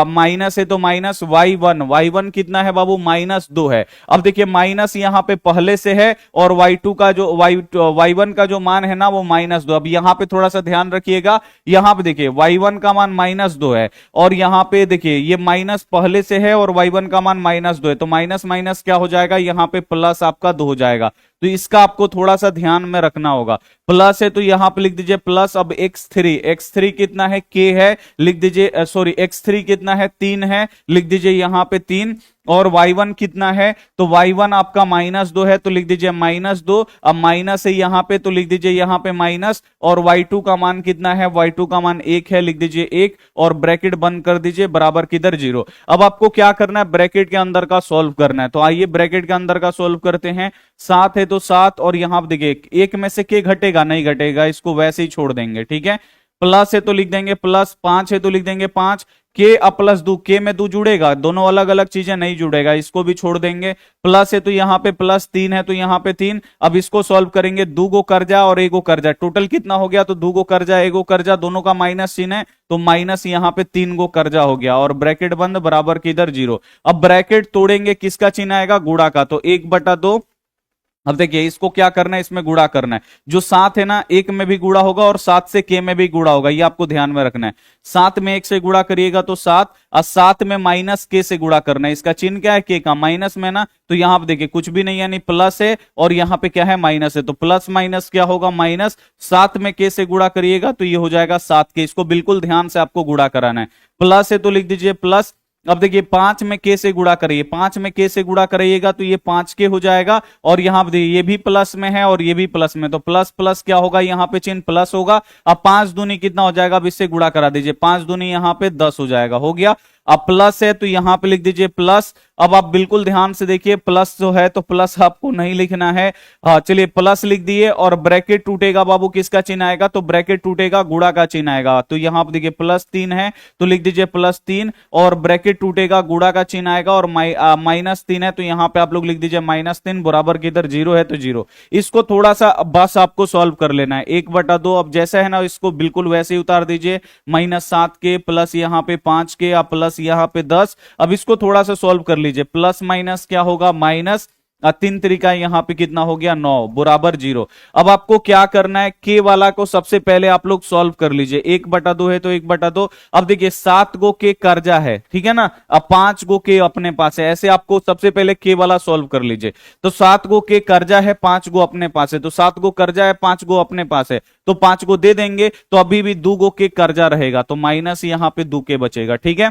Speaker 1: माइनस है तो माइनस y1 कितना है बाबू, -2 है। अब देखिए माइनस यहाँ पे पहले से है और y2 का जो y1 का जो मान है ना वो -2। अब यहाँ पे थोड़ा सा ध्यान रखिएगा, यहाँ पे देखिए y1 का मान -2 है और यहाँ पे देखिए ये माइनस पहले से है और y1 का मान -2 है, तो माइनस माइनस क्या हो जाएगा, यहाँ पे प्लस आपका 2 हो जाएगा। तो इसका आपको थोड़ा सा ध्यान में रखना होगा। प्लस है तो यहां पे लिख दीजिए प्लस। अब x3 कितना है, k है, लिख दीजिए, सॉरी x3 कितना है 3 है, लिख दीजिए यहां पे 3। और y1 कितना है, तो y1 आपका -2 है, तो लिख दीजिए -2। अब माइनस है यहां पे, तो लिख दीजिए यहां पे माइनस। और y2 का मान कितना है, y2 का मान 1 है, लिख दीजिए 1 और ब्रैकेट बंद कर दीजिए, बराबर किधर 0। अब आपको क्या करना है, ब्रैकेट के अंदर का सॉल्व करना है। तो आइए ब्रैकेट के अंदर का सॉल्व करते हैं। 7 है तो 7, और यहां पर देखिए एक में से के घटेगा, नहीं घटेगा, इसको वैसे ही छोड़ देंगे, ठीक है। प्लस है तो लिख देंगे प्लस, 5 है तो लिख देंगे 5, के अब प्लस दो, के में दो जुड़ेगा, दोनों अलग अलग चीजें नहीं जुड़ेगा, इसको भी छोड़ देंगे। प्लस है तो यहां पे प्लस, 3 है तो यहां पे 3। अब इसको सॉल्व करेंगे, दो गो कर्जा और एगो कर्जा, टोटल कितना हो गया, तो दो गो कर्जा एगो कर्जा, दोनों का माइनस चिन्ह है, तो माइनस यहां पे 3 गो कर्जा हो गया, और ब्रैकेट बंद, बराबर किधर 0। अब ब्रैकेट तोड़ेंगे, किसका चिन्ह आएगा, गुणा का, तो 1/2। अब देखिए इसको क्या करना है, इसमें गुणा करना है। जो 7 है ना, 1 में भी गुणा होगा और 7 से के में भी गुणा होगा, ये आपको ध्यान में रखना है। 7 में 1 से गुणा करिएगा तो 7, और 7 में माइनस के से गुणा करना है। इसका चिन्ह क्या है, के का, माइनस में ना, तो यहां पर देखिए कुछ भी नहीं, यानी प्लस है, और यहां पे क्या है, माइनस है, तो प्लस माइनस क्या होगा, माइनस। 7 में के से गुणा करिएगा तो ये हो जाएगा 7 के। इसको बिल्कुल ध्यान से आपको गुणा कराना है। प्लस है तो लिख दीजिए प्लस। अब देखिए 5 में के से गुणा करिए, 5 में के से गुणा करिएगा तो ये 5 के हो जाएगा, और यहां पर ये भी प्लस में है और ये भी प्लस में, तो प्लस प्लस क्या होगा, यहां पे चिन्ह प्लस होगा। अब 5 दूनी कितना हो जाएगा, अब इससे गुणा करा दीजिए, 5 दूनी यहां पे 10 हो जाएगा, हो गया। अब प्लस है तो यहां पे लिख दीजिए प्लस। अब आप बिल्कुल ध्यान से देखिए, प्लस जो है तो प्लस आपको नहीं लिखना है, हाँ चलिए प्लस लिख दिए, और ब्रैकेट टूटेगा बाबू, किसका चिन्ह आएगा, तो ब्रैकेट टूटेगा, गुणा का चिन्ह आएगा। तो यहां पर देखिए +3 है तो लिख दीजिए +3, और ब्रैकेट टूटेगा, गुणा का चिन्ह आएगा, और -3 है तो यहां पे आप लोग लिख दीजिए -3, बराबर किधर 0 है तो 0। इसको थोड़ा सा बस आपको सॉल्व कर लेना है, 1/2। अब जैसा है ना, इसको बिल्कुल वैसे ही उतार दीजिए, -7 के प्लस यहां पे 5 के, आप प्लस यहां पे 10। अब इसको थोड़ा सा सॉल्व कर लीजिए, प्लस माइनस क्या होगा, माइनस, 3 तरीका यहां पे कितना हो गया, 9, बराबर 0। अब आपको क्या करना है, के वाला को सबसे पहले आप लोग सॉल्व कर लीजिए। 1/2 है तो 1/2। अब देखिए 7 गो के कर्जा है, ठीक है ना, अब 5 गो के अपने पास है, ऐसे आपको सबसे पहले के वाला सॉल्व कर लीजिए। तो 7 गो के कर्जा है, 5 गो अपने पास है, तो 7 गो कर्जा है, 5 गो अपने पास है, तो 5 गो दे देंगे, तो अभी भी 2 गो के कर्जा रहेगा, तो माइनस यहां पे 2 के बचेगा, ठीक है।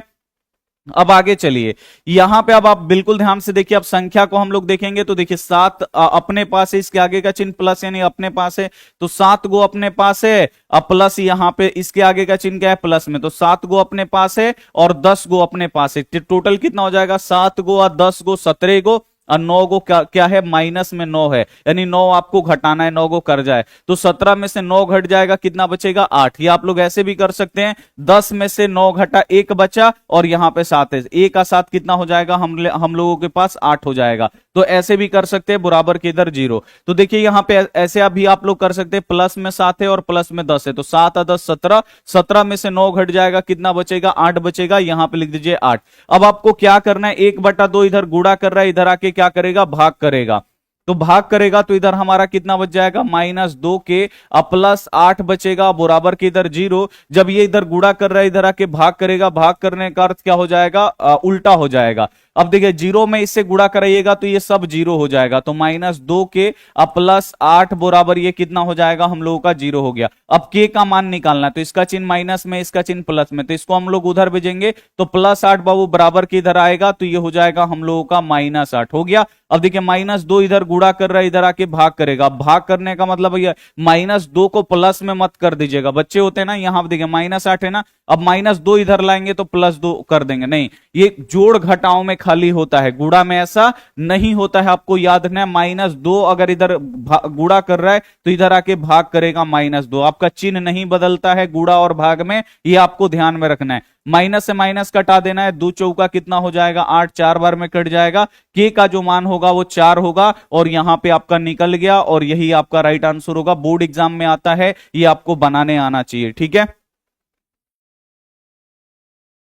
Speaker 1: अब आगे चलिए, यहां पे अब आप बिल्कुल ध्यान से देखिए, अब संख्या को हम लोग देखेंगे तो देखिए 7 अपने पास है, इसके आगे का चिन्ह प्लस यानी अपने पास है, तो 7 गो अपने पास है। अब प्लस यहां पे इसके आगे का चिन्ह क्या है, प्लस में, तो 7 गो अपने पास है और 10 गो अपने पास है। टोटल कितना हो जाएगा, 7 गो और 10 गो 17 गो, और 9 गो क्या है, माइनस में 9 है, यानी 9 आपको घटाना है, 9 गो कर जाए, तो 17 में से 9 घट जाएगा, कितना बचेगा, 8। ये आप लोग ऐसे भी कर सकते हैं, 10 में से 9 घटा 1 बचा, और यहां पे 7 है, 1 का 7 कितना हो जाएगा, हम लोगों के पास 8 हो जाएगा। तो ऐसे भी कर सकते हैं, बराबर के इधर 0। तो देखिए यहां पे ऐसे अभी आप लोग कर सकते हैं, प्लस में 7 है और प्लस में 10 है, तो 7 और 10 17, 17 में से 9 घट जाएगा, कितना बचेगा, 8 बचेगा, यहां पे लिख दीजिए 8। अब आपको क्या करना है, 1/2 इधर गुणा कर रहा है, इधर आके क्या करेगा, भाग करेगा, तो भाग करेगा तो इधर हमारा कितना बच जाएगा, -2 के, अब प्लस 8 बचेगा, बराबर के इधर 0। जब ये इधर गुणा कर रहा है, इधर आके भाग करेगा, भाग करने का अर्थ क्या हो जाएगा, उल्टा हो जाएगा। अब देखिए 0 में इससे गुणा कराइएगा तो ये सब 0 हो जाएगा, तो -2 के अब प्लस 8 बराबर ये कितना हो जाएगा, हम लोगों का 0 हो गया। अब के का मान निकालना है, तो इसका चिन्ह माइनस में, इसका चिन्ह प्लस में, तो इसको हम लोग उधर भेजेंगे, तो +8 बाबू बराबर के इधर आएगा, तो ये हो जाएगा हम लोगों का -8 हो गया। अब देखिए -2 इधर गुणा कर रहा है, इधर आके भाग करेगा, भाग करने का मतलब ये -2 को प्लस में मत कर दीजिएगा, बच्चे होते हैं ना, यहां देखिए -8 है ना, अब -2 इधर लाएंगे तो +2 कर देंगे, नहीं, ये जोड़ घटाओं में खाली होता है, गुणा में ऐसा नहीं होता है, आपको याद रखना है। -2 अगर इधर गुणा कर रहा है तो इधर आके भाग करेगा -2, आपका चिन्ह नहीं बदलता है गुणा और भाग में, ये आपको ध्यान में रखना है। माइनस से माइनस कटा देना है, 2 चौका कितना हो जाएगा, 8, 4 बार में कट जाएगा, के का जो मान होगा वो 4 होगा, और यहां पे आपका निकल गया, और यही आपका राइट आंसर होगा। बोर्ड एग्जाम में आता है, ये आपको बनाने आना चाहिए, ठीक है।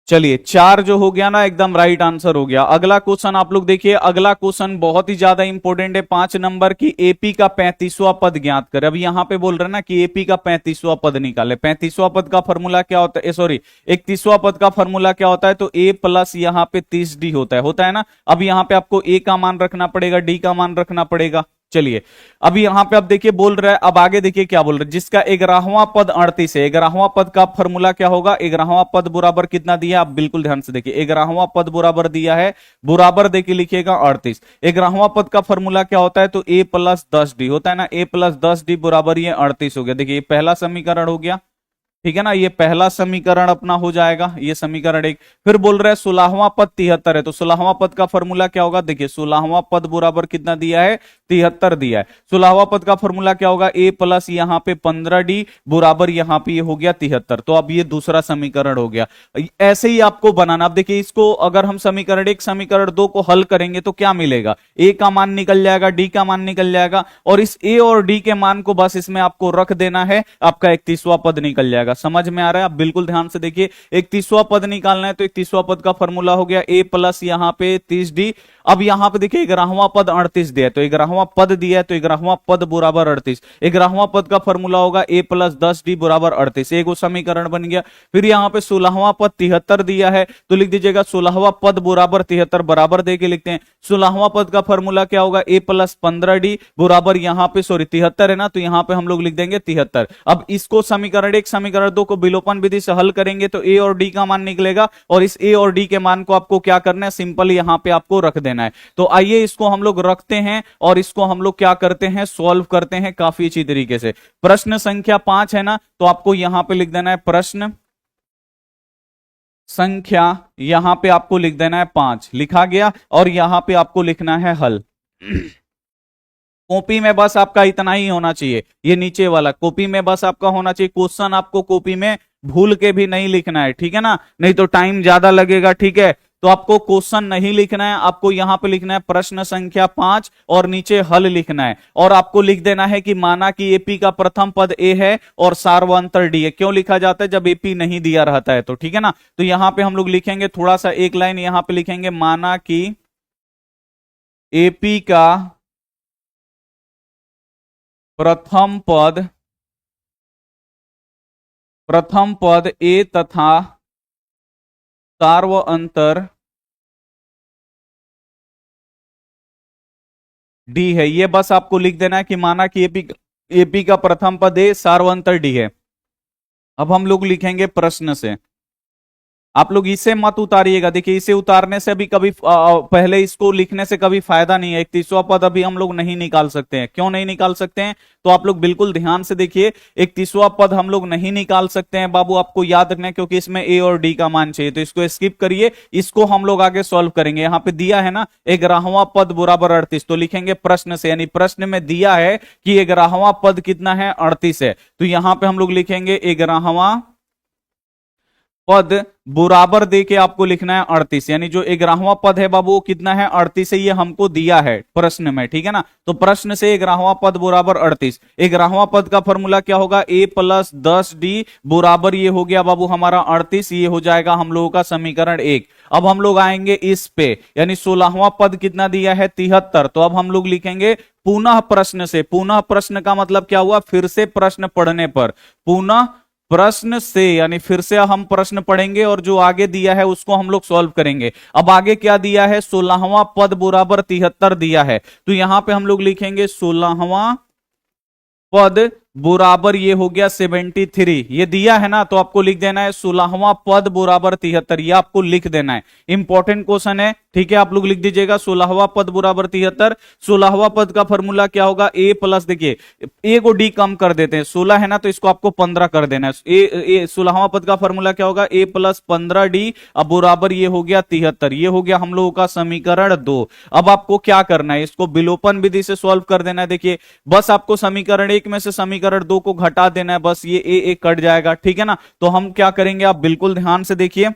Speaker 1: चलिए 4 जो हो गया ना, एकदम राइट आंसर हो गया। अगला क्वेश्चन आप लोग देखिए, अगला क्वेश्चन बहुत ही ज्यादा इंपॉर्टेंट है, 5 नंबर की, एपी का 35वां पद ज्ञात कर। अब यहां पे बोल रहे हैं ना कि एपी का 35वां पद निकाले। 35वां पद का फॉर्मूला क्या होता है, सॉरी 31वां पद का फॉर्मूला क्या होता है, तो ए प्लस यहां पे 30d होता है ना। अब यहां पे आपको ए का मान रखना पड़ेगा, डी का मान रखना पड़ेगा, चलिए अब यहां पे अब देखिए बोल रहा है, अब आगे देखिए क्या बोल रहा है, जिसका 11वां पद 38 है। 11वां पद का फॉर्मूला क्या होगा, 11वां पद बराबर कितना दिया, आप बिल्कुल ध्यान से देखिए, 11वां पद बराबर दिया है, बराबर देखिए लिखिएगा 38। 11वां पद का फॉर्मूला क्या होता है, तो a प्लस 10d होता है ना, a प्लस 10d बराबर ये 38 हो गया। देखिए ये पहला समीकरण हो गया, ठीक है ना, ये पहला समीकरण अपना हो जाएगा, ये समीकरण एक। फिर बोल रहे हैं 16वां पद 73 है, तो 16वां पद का फॉर्मूला क्या होगा, देखिए 16वां पद बराबर कितना दिया है, 73 दिया है। 16वां पद का फॉर्मूला क्या होगा, a प्लस यहाँ पे 15d बराबर यहाँ पे ये हो गया 73। तो अब ये दूसरा समीकरण हो गया। ऐसे ही आपको बनाना। अब देखिए इसको अगर हम समीकरण एक समीकरण दो को हल करेंगे तो क्या मिलेगा, a का मान निकल जाएगा, d का मान निकल जाएगा, और इस a और d के मान को बस इसमें आपको रख देना है, आपका 31वां पद निकल जाएगा। समझ में आ रहा है, आप बिल्कुल ध्यान से देखिए। 31वां पद निकालना है तो 31वां पद का फॉर्मूला हो गया a प्लस यहां पे 30d। अब यहां पे देखिए 11वां पद 38 दिया है, तो 11वां पद दिया है तो 11वां पद बराबर 38। 11वां पद का फॉर्मूला होगा a प्लस 10d बराबर 38, एक समीकरण बन गया। फिर यहां पे 16वां पद 73 दिया है, तो लिख दीजिएगा 16वां पद बराबर 73, बराबर दे के लिखते हैं। 16वां पद का फॉर्मूला क्या होगा, a प्लस 15d बराबर यहां पे 73 है ना, तो यहां पे हम लोग लिख देंगे 73। अब इसको समीकरण एक समीकरण दो को विलोपन विधि से हल करेंगे तो a और d का मान निकलेगा, और इस a और d के मान को आपको क्या करना है, सिंपल यहां पे आपको रख देना है। तो आइए इसको हम लोग रखते हैं और इसको हम लोग क्या करते हैं, सॉल्व करते हैं काफी अच्छी तरीके से। प्रश्न संख्या 5 है ना, तो आपको यहां पे लिख देना है प्रश्न संख्या, यहां पे आपको लिख देना है 5, लिखा गया, और यहां पे आपको लिखना है हल। कॉपी में बस आपका इतना ही होना चाहिए, ये नीचे वाला कॉपी में बस आपका होना चाहिए। क्वेश्चन आपको कॉपी में भूल के भी नहीं लिखना है, ठीक है ना, नहीं तो टाइम ज्यादा लगेगा, ठीक है। तो आपको क्वेश्चन नहीं लिखना है, आपको यहां पे लिखना है प्रश्न संख्या 5 और नीचे हल लिखना है, और आपको लिख देना है कि माना कि एपी का प्रथम पद ए है और सार्वंतर डी है। क्यों लिखा जाता है, जब एपी नहीं दिया रहता है तो, ठीक है ना। तो यहां पे हम लोग लिखेंगे थोड़ा सा, एक लाइन यहां पे लिखेंगे, माना कि एपी का प्रथम पद ए तथा सार्वअंतर डी है। ये बस आपको लिख देना है कि माना कि एपी का प्रथम पद ए, सार्वअंतर डी है। अब हम लोग लिखेंगे प्रश्न से, आप लोग इसे मत उतारिएगा, देखिए इसे उतारने से अभी कभी पहले इसको लिखने से कभी फायदा नहीं है। 31वां पद अभी हम लोग नहीं निकाल सकते हैं। क्यों नहीं निकाल सकते हैं, तो आप लोग बिल्कुल ध्यान से देखिए, 31वां पद हम लोग नहीं निकाल सकते हैं बाबू, आपको याद रखना है, क्योंकि इसमें ए और डी का मान चाहिए। तो इसको स्किप करिए, इसको हम लोग आगे सॉल्व करेंगे। यहां पे दिया है ना 11वां पद बराबर 38, तो लिखेंगे प्रश्न से, यानी प्रश्न में दिया है कि 11वां पद कितना है, 38 है, तो यहां पे हम लोग लिखेंगे 11वां पद बराबर दे के आपको लिखना है 38, यानी जो 11वां पद है बाबू वो कितना है, 38 है, ये हमको दिया है प्रश्न में, ठीक है ना। तो प्रश्न से 11वां पद बराबर 38। 11वां पद का फॉर्मूला क्या होगा, a प्लस 10d बराबर ये हो गया बाबू हमारा 38, ये हो जाएगा हम लोगों का समीकरण 1। अब हम लोग आएंगे इस पे, यानी 16वां पद कितना दिया है, 73। तो अब हम लोग लिखेंगे पुनः प्रश्न से। पुनः प्रश्न का मतलब क्या हुआ, फिर से प्रश्न पढ़ने पर, पुनः प्रश्न से यानी फिर से हम प्रश्न पढ़ेंगे और जो आगे दिया है उसको हम लोग सॉल्व करेंगे। अब आगे क्या दिया है, 16वां पद बराबर 73 दिया है, तो यहां पे हम लोग लिखेंगे 16वां पद बराबर ये हो गया 73, ये दिया है ना, तो आपको लिख देना है 16वां पद बराबर 73, ये आपको लिख देना है। इंपॉर्टेंट क्वेश्चन है, ठीक है, आप लोग लिख दीजिएगा 16वां पद बराबर 73। 16वां पद का फॉर्मूला क्या होगा, ए प्लस, देखिए ए को डी कम कर देते हैं, 16 है ना, तो इसको आपको 15 कर देना है। 16वां पद का फॉर्मूला क्या होगा, ए प्लस 15d, अब बराबर ये हो गया 73, ये हो गया हम लोगों का समीकरण 2। अब आपको क्या करना है, इसको विलोपन विधि से सॉल्व कर देना है। देखिए बस आपको समीकरण 1 में से समीकरण 2 को घटा देना है, बस ये ए कट जाएगा, ठीक है ना। तो हम क्या करेंगे, आप बिल्कुल ध्यान से देखिए,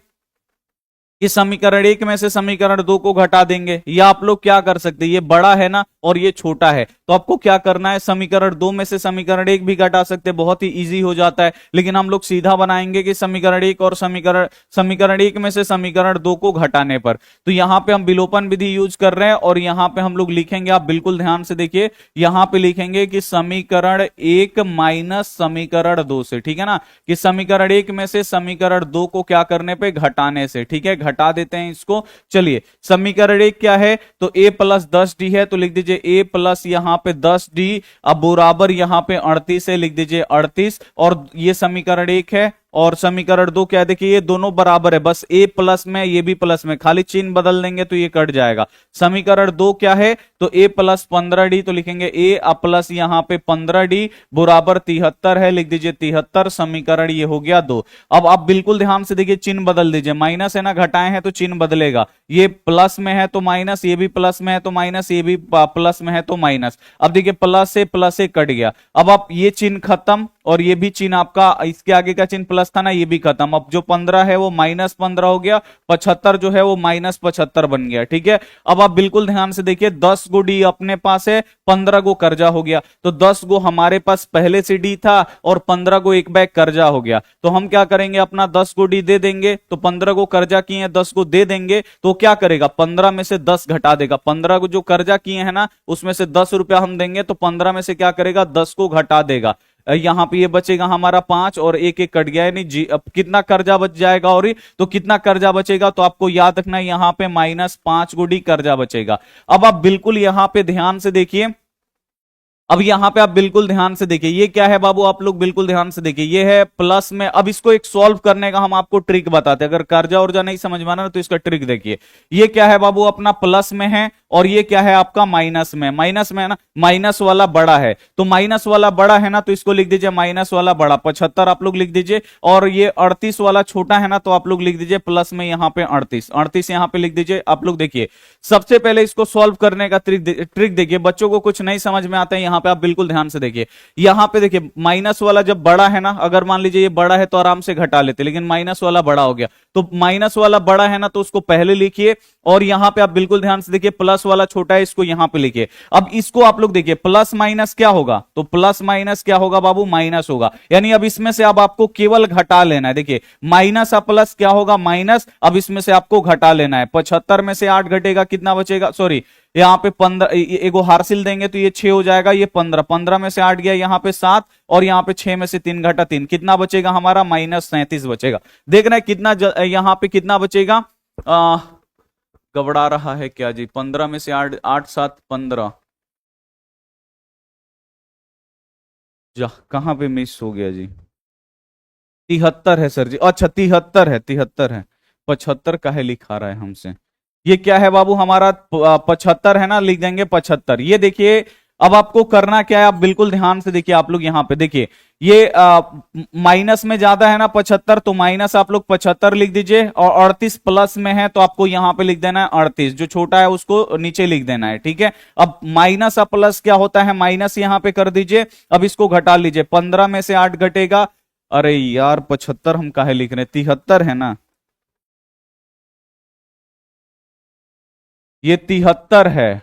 Speaker 1: इस समीकरण 1 में से समीकरण 2 को घटा देंगे, या आप लोग क्या कर सकते हैं, ये बड़ा है ना और ये छोटा है, तो आपको क्या करना है, समीकरण 2 में से समीकरण 1 भी घटा सकते हैं, बहुत ही इजी हो जाता है। लेकिन हम लोग सीधा बनाएंगे कि समीकरण 1 और समीकरण 1 में से समीकरण 2 को घटाने पर, तो यहां पे हम विलोपन विधि यूज कर रहे हैं, और यहां पे हम लोग लिखेंगे, आप बिल्कुल ध्यान से देखिए, यहां पे लिखेंगे कि समीकरण 1 माइनस समीकरण 2 से, ठीक है ना, कि समीकरण 1 में से समीकरण 2 को क्या करने पे, घटाने से, ठीक है, घटा देते हैं इसको। चलिए समीकरण 1 क्या है, तो a प्लस 10d है, तो लिख दीजिए a प्लस यहां यहाँ पे 10d, अब बराबर यहाँ पे 38 है, लिख दीजिए 38। और ये समीकरण 1 है और समीकरण 2 क्या है, देखिए ये दोनों बराबर है, बस a प्लस में ये भी प्लस में, खाली चिन्ह बदल देंगे तो ये कट जाएगा। समीकरण 2 क्या है, तो a प्लस 15d, तो लिखेंगे a प्लस यहाँ पे 15d बराबर 73 है, लिख दीजिए 73। समीकरण ये हो गया 2। अब आप बिल्कुल ध्यान से देखिए, चिन्ह बदल दीजिए, माइनस है ना, घटाए हैं तो चिन्ह बदलेगा, ये प्लस में है तो माइनस, ये भी प्लस में है तो माइनस, ये भी प्लस में है तो माइनस। अब देखिए प्लस से कट गया, अब आप ये चिन्ह खत्म और ये भी चिन्ह आपका, इसके आगे का चिन्ह प्लस था ना, ये भी खत्म। अब जो 15 है वो -15 हो गया, 75 जो है वो -75 बन गया, ठीक है। अब आप बिल्कुल ध्यान से देखिए, 10 गो डी अपने पास है, 15 गो कर्जा हो गया, तो 10 गो हमारे पास पहले से डी था और 15 गो एक बैग कर्जा हो गया। तो हम क्या करेंगे, अपना 10 गो डी दे देंगे, तो 15 गो कर्जा किए हैं 10 को दे देंगे, तो क्या करेगा, 15 में से 10 घटा देगा। 15 को जो कर्जा किए हैं ना, उसमें से 10 रुपया हम देंगे, तो 15 में से क्या करेगा, 10 को घटा देगा। यहां पे ये बचेगा हमारा 5 और एक एक कट गया, यानी जी अब कितना कर्जा बच जाएगा, और तो कितना कर्जा बचेगा, तो आपको याद रखना है यहां पे -5 गुडी कर्जा बचेगा। अब आप बिल्कुल यहां पे ध्यान से देखिए, अब यहां पे आप बिल्कुल ध्यान से देखिए, ये क्या है बाबू, आप लोग बिल्कुल ध्यान से देखिए, ये है प्लस में। अब इसको एक सॉल्व करने का हम आपको ट्रिक बताते हैं, अगर कर्जा उर्जा नहीं समझ में आना तो इसका ट्रिक देखिए। ये क्या है बाबू, अपना प्लस में है और ये क्या है आपका माइनस में है ना, माइनस वाला बड़ा है, तो माइनस वाला बड़ा है ना, तो इसको लिख दीजिए माइनस वाला बड़ा, 75 आप लोग लिख दीजिए। और ये 38 वाला छोटा है ना, तो आप लोग लिख दीजिए प्लस में यहाँ पे 38 यहाँ पे लिख दीजिए। आप लोग देखिए, सबसे पहले इसको सॉल्व करने का ट्रिक देखिए, बच्चों को कुछ नहीं समझ में आता है, यहाँ पे आप बिल्कुल ध्यान से देखिए। यहाँ पे देखिए माइनस वाला जब बड़ा है ना, अगर मान लीजिए ये बड़ा है तो आराम से घटा लेते, लेकिन माइनस वाला बड़ा हो गया, तो माइनस वाला बड़ा है ना, तो उसको पहले लिखिए। और यहां पे आप बिल्कुल ध्यान से देखिए, प्लस वाला छोटा है, इसको यहां पे लिखिए। अब इसको आप लोग देखिए, प्लस माइनस क्या होगा, तो प्लस माइनस क्या होगा बाबू, माइनस होगा, यानी अब इसमें से अब आपको केवल घटा लेना है। देखिए माइनस और प्लस क्या होगा, माइनस, अब इसमें से आपको घटा लेना है। 75 में से 8 घटेगा, कितना बचेगा, सॉरी यहाँ पे 15, एगो हार्सिल देंगे तो ये 6 हो जाएगा, ये 15 में से 8 गया, यहाँ पे 7, और यहाँ पे 6 में से 3 घटा 3, कितना बचेगा हमारा, -37 बचेगा। देख रहे हैं कितना यहाँ पे कितना बचेगा, गबड़ा रहा है क्या जी, 15 में से 8, 8 7 15, जा कहां पे मिस हो गया जी, 73 है सर जी, अच्छा 73 है, 73 है, 75 का है लिखा रहा है हमसे। ये क्या है बाबू हमारा 75 है ना, लिख देंगे 75। ये देखिए अब आपको करना क्या है, आप बिल्कुल ध्यान से देखिए, आप लोग यहां पे देखिए, ये माइनस में ज्यादा है ना 75, तो माइनस आप लोग 75 लिख दीजिए। और 38 प्लस में है तो आपको यहां पे लिख देना है 38, जो छोटा है उसको नीचे लिख देना है, ठीक है। अब माइनस और प्लस क्या होता है, माइनस यहां पे कर दीजिए, अब इसको घटा लीजिए, 15 में से 8 घटेगा, अरे यार 75 हम काहे लिख रहे हैं, 73 है ना, ये 73 है,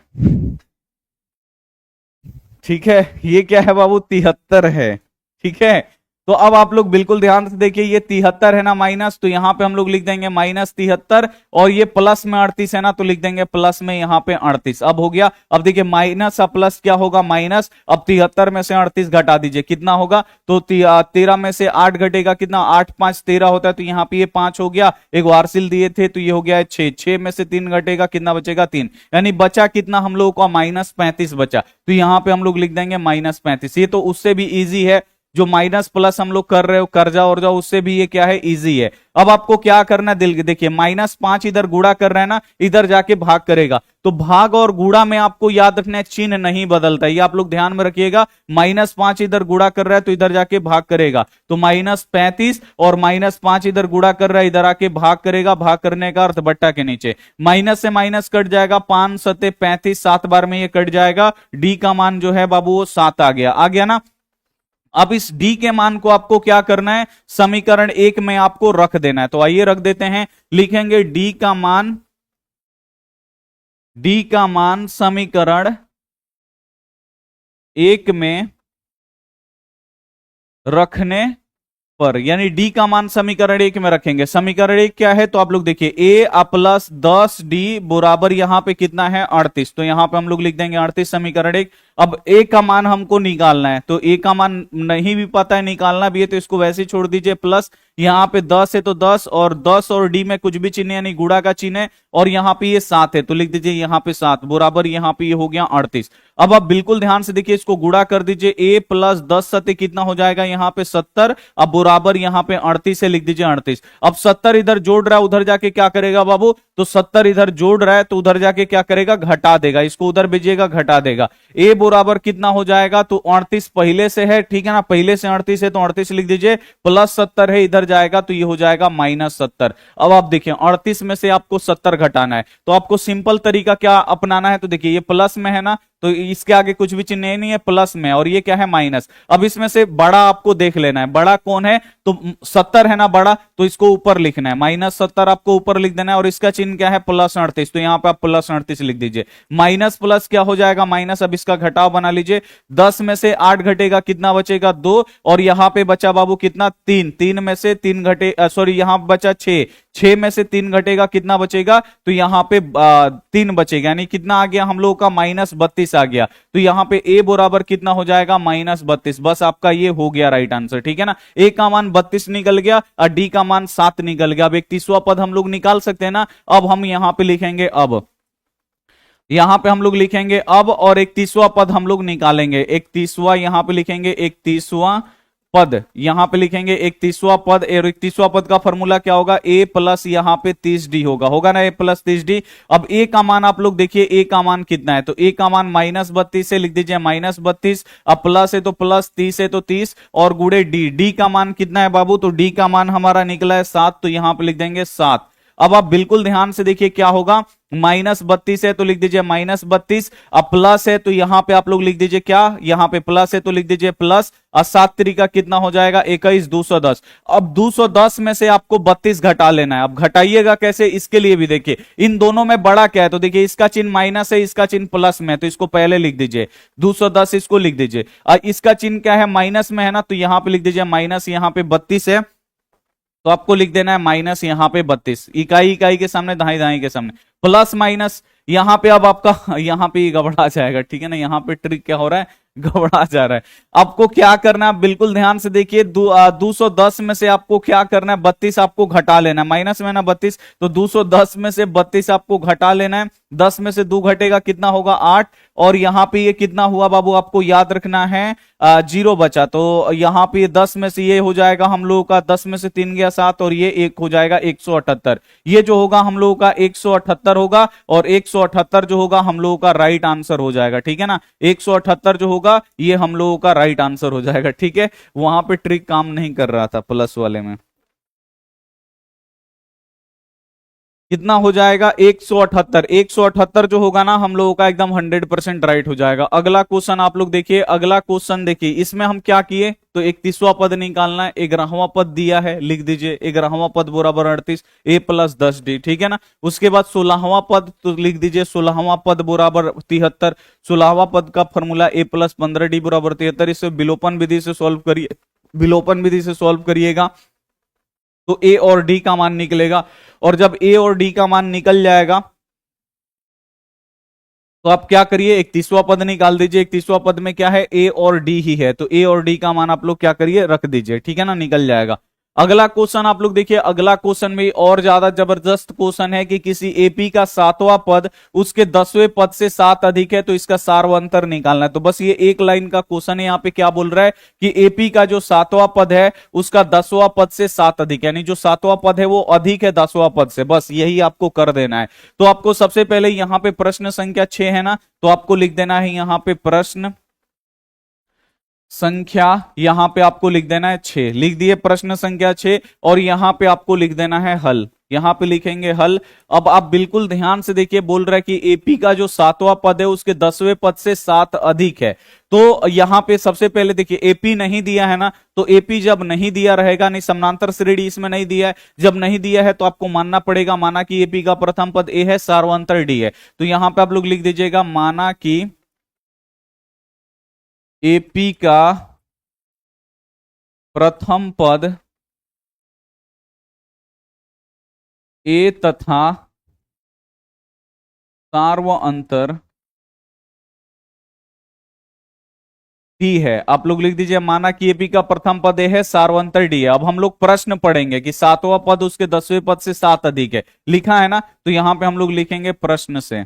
Speaker 1: ठीक है। ये क्या है बाबू, 73 है, ठीक है। तो अब आप लोग बिल्कुल ध्यान से देखिए, ये 73 है ना माइनस, तो यहां पे हम लोग लिख देंगे -73, और ये प्लस में 38 है ना, तो लिख देंगे प्लस में यहाँ पे 38। अब हो गया, अब देखिए माइनस और प्लस क्या होगा, माइनस। अब 73 में से 38 घटा दीजिए, कितना होगा, तो 13 में से 8 घटेगा, कितना, 8 5 13 होता है, तो यहाँ पे ये 5 हो गया, एक वार्सिल दिए थे तो ये हो गया 6, 6 में से 3 घटेगा, कितना बचेगा, 3, यानी बचा कितना हम लोगों का, -35 बचा, तो यहाँ पे हम लोग लिख देंगे -35। ये तो उससे भी इजी है, जो माइनस प्लस हम लोग कर रहे हो कर्जा और जाओ, उससे भी ये क्या है, इजी है। अब आपको क्या करना, दिल देखिए -5 इधर गुणा कर रहे हैं ना, इधर जाके भाग करेगा, तो भाग और गुणा में आपको याद रखना है चिन्ह नहीं बदलता, ये आप लोग ध्यान में रखिएगा। -5 इधर गुणा कर रहा है तो इधर जाके भाग करेगा, तो -35, और -5 इधर गुणा कर रहा है, इधर आके भाग करेगा, भाग करने का अर्थ बट्टा के नीचे, माइनस से माइनस कट जाएगा, 5 7 35, 7 बार में ये कट जाएगा, डी का मान जो है बाबू वो 7 आ गया ना। अब इस d के मान को आपको क्या करना है, समीकरण 1 में आपको रख देना है, तो आइए रख देते हैं, लिखेंगे d का मान समीकरण 1 में रखने पर, यानी d का मान समीकरण 1 में रखेंगे। समीकरण 1 क्या है, तो आप लोग देखिए a प्लस 10d बराबर यहां पे कितना है, 38, तो यहां पे हम लोग लिख देंगे 38 समीकरण 1। अब a का मान हमको निकालना है, तो a का मान नहीं भी पता है निकालना भी है, तो इसको वैसे ही छोड़ दीजिए प्लस, यहाँ पे 10 है तो 10, और 10 और डी में कुछ भी चिन्ह यानी गुणा का चिन्ह है, और यहाँ पे ये 7 है तो लिख दीजिए यहाँ पे 7 बराबर यहाँ पे ये हो गया 38। अब आप बिल्कुल ध्यान से देखिए, इसको गुणा कर दीजिए, a प्लस 10 सत्य कितना हो जाएगा यहाँ पे 70, अब बराबर यहाँ पे 38 से लिख दीजिए 38। अब 70 इधर जोड़ रहा है, उधर जाके क्या करेगा बाबू, तो 70 इधर जोड़ रहा है तो उधर जाके क्या करेगा, घटा देगा, इसको उधर भेजिएगा घटा देगा। a बराबर कितना हो जाएगा, तो 38 पहले से है, ठीक है ना, पहले से 38 है तो 38 लिख दीजिए, प्लस 70 है इधर जाएगा तो ये हो जाएगा -70। अब आप देखिए 38 में से आपको 70 घटाना है, तो आपको सिंपल तरीका क्या अपनाना है, तो देखिए ये प्लस में है ना, तो इसके आगे कुछ भी चिन्ह नहीं है, प्लस में, और ये क्या है माइनस। अब इसमें से बड़ा आपको देख लेना है, बड़ा कौन है, तो 70 है ना बड़ा, तो इसको ऊपर लिखना है, -70 आपको ऊपर लिख देना है, और इसका चिन्ह क्या है +38, तो यहां पे आप +38 लिख दीजिए। माइनस प्लस क्या हो जाएगा माइनस, अब इसका घटाव बना लीजिए, 10 में से 8 घटेगा कितना बचेगा 2, और यहां पे बचा बाबू कितना 3, 3 में से 3 घटे, सॉरी यहां बचा 6, 6 में से 3 घटेगा कितना बचेगा, तो यहां पे 3 बचेगा, यानी कितना आ गया हम लोग का -32 आ गया। तो यहां पे a बराबर कितना हो जाएगा -32। बस आपका ये हो गया राइट आंसर, ठीक है ना। a का मान 32 निकल गया और d का मान 7 निकल गया। अब एक तीसरा पद हम लोग निकाल सकते हैं ना, अब हम यहां पे लिखेंगे अब, यहां पे हम लोग लिखेंगे अब, और एक तीसरा पद हम लोग निकालेंगे, एक तीसरा यहां पे लिखेंगे, एक तीसरा पद यहां पे लिखेंगे, एक तीसरा पद, और एक तीसरा पद का फॉर्मूला क्या होगा, a प्लस यहां पे 30d होगा, होगा ना, a प्लस 30d। अब a का मान आप लोग देखिए, a का मान कितना है, तो a का मान -32 से लिख दीजिए -32, अब प्लस है तो प्लस, 30 है तो 30, और गुड़े d का मान कितना है बाबू, तो d का मान हमारा निकला है 7, तो यहां पे लिख देंगे 7। अब आप बिल्कुल ध्यान से देखिए क्या होगा, -32 है तो लिख दीजिए -32, अब प्लस है तो यहां पे आप लोग लिख दीजिए क्या, यहां पे प्लस है तो लिख दीजिए प्लस, और 7 तरीका कितना हो जाएगा 21, 210। अब 210 में से आपको 32 घटा लेना है। अब घटाइएगा कैसे, इसके लिए भी देखिए इन दोनों में बड़ा क्या है, तो देखिए इसका चिन्ह माइनस है, इसका चिन्ह प्लस में, तो इसको पहले लिख दीजिए 210, इसको लिख दीजिए, और इसका चिन्ह क्या है माइनस में है ना, तो यहां पे लिख दीजिए माइनस, यहां पे 32 है तो आपको लिख देना है माइनस यहां पे 32, इकाई इकाई के सामने, दहाई दहाई के सामने, प्लस माइनस यहां पे, अब आपका यहां पे गड़बड़ा जाएगा, ठीक है ना, यहां पे ट्रिक क्या हो रहा है, घबरा जा रहा है। आपको क्या करना है, बिल्कुल ध्यान से देखिए, 210 में से आपको क्या करना है, 32 आपको घटा लेना है, माइनस में ना 32, तो 210 में से 32 आपको घटा लेना है, 10 में से 2 घटेगा कितना होगा 8, और यहां पे ये कितना हुआ बाबू, आपको याद रखना है 0 बचा, तो यहां पे 10 में से ये हो जाएगा हम लोगों का, 10 में से 3 गया 7, और ये 1 हो जाएगा 178, ये जो होगा हम लोगों का 178 होगा, और 178 जो होगा हम लोगों का राइट आंसर हो जाएगा, ठीक है ना, 178 जो होगा ये हम लोगों का राइट आंसर हो जाएगा, ठीक है। वहां पे ट्रिक काम नहीं कर रहा था प्लस वाले में। कितना हो जाएगा 178, 178 जो होगा ना हम लोगों का एकदम 100% राइट हो जाएगा। अगला क्वेश्चन आप लोग देखिए, अगला क्वेश्चन देखिए, इसमें हम क्या किए, तो 31वां पद निकालना है, 11वां पद दिया है, लिख दीजिए 11वां पद बराबर 38, a प्लस 10d, ठीक है ना। उसके बाद 16वां पद, तो लिख दीजिए 16वां पद बराबर 73, 16वां पद का फॉर्मूला a प्लस 15d बराबर 73, इसे विलोपन विधि से सॉल्व करिए, विलोपन विधि से सॉल्व करिएगा तो ए और डी का मान निकलेगा, और जब ए और डी का मान निकल जाएगा तो आप क्या करिए, 31वां पद निकाल दीजिए, 31वां पद में क्या है ए और डी ही है, तो ए और डी का मान आप लोग क्या करिए रख दीजिए, ठीक है ना, निकल जाएगा। अगला क्वेश्चन आप लोग देखिए, अगला क्वेश्चन में और ज्यादा जबरदस्त क्वेश्चन है कि किसी एपी का 7वां पद उसके 10वें पद से 7 अधिक है तो इसका सार्वंतर निकालना है। तो बस ये एक लाइन का क्वेश्चन है, यहाँ पे क्या बोल रहा है कि एपी का जो 7वां पद है उसका 10वां पद से 7 अधिक, यानी जो 7वां पद है वो अधिक है 10वां पद से, बस यही आपको कर देना है। तो आपको सबसे पहले यहाँ पे प्रश्न संख्या 6 है ना, तो आपको लिख देना है यहाँ पे प्रश्न संख्या, यहां पे आपको लिख देना है 6, लिख दिए प्रश्न संख्या 6, और यहां पे आपको लिख देना है हल, यहां पे लिखेंगे हल। अब आप बिल्कुल ध्यान से देखिए, बोल रहा है कि एपी का जो 7वां पद है उसके 10वें पद से 7 अधिक है, तो यहां पे सबसे पहले देखिए एपी नहीं दिया है ना, तो एपी जब नहीं दिया रहेगा, नहीं समांतर श्रेणी इसमें नहीं दिया है, जब नहीं दिया है तो आपको मानना पड़ेगा, माना कि एपी का प्रथम पद ए है, सार्वंतर डी है, तो यहां पे आप लोग लिख दीजिएगा माना कि एपी का प्रथम पद ए तथा सार्व अंतर टी है। आप लोग लिख दीजिए, माना कि एपी का प्रथम पद ए है, सारवंतर डी है। अब हम लोग प्रश्न पढ़ेंगे कि सातवां पद उसके 10वें पद से 7 अधिक है, लिखा है ना, तो यहां पे हम लोग लिखेंगे प्रश्न से,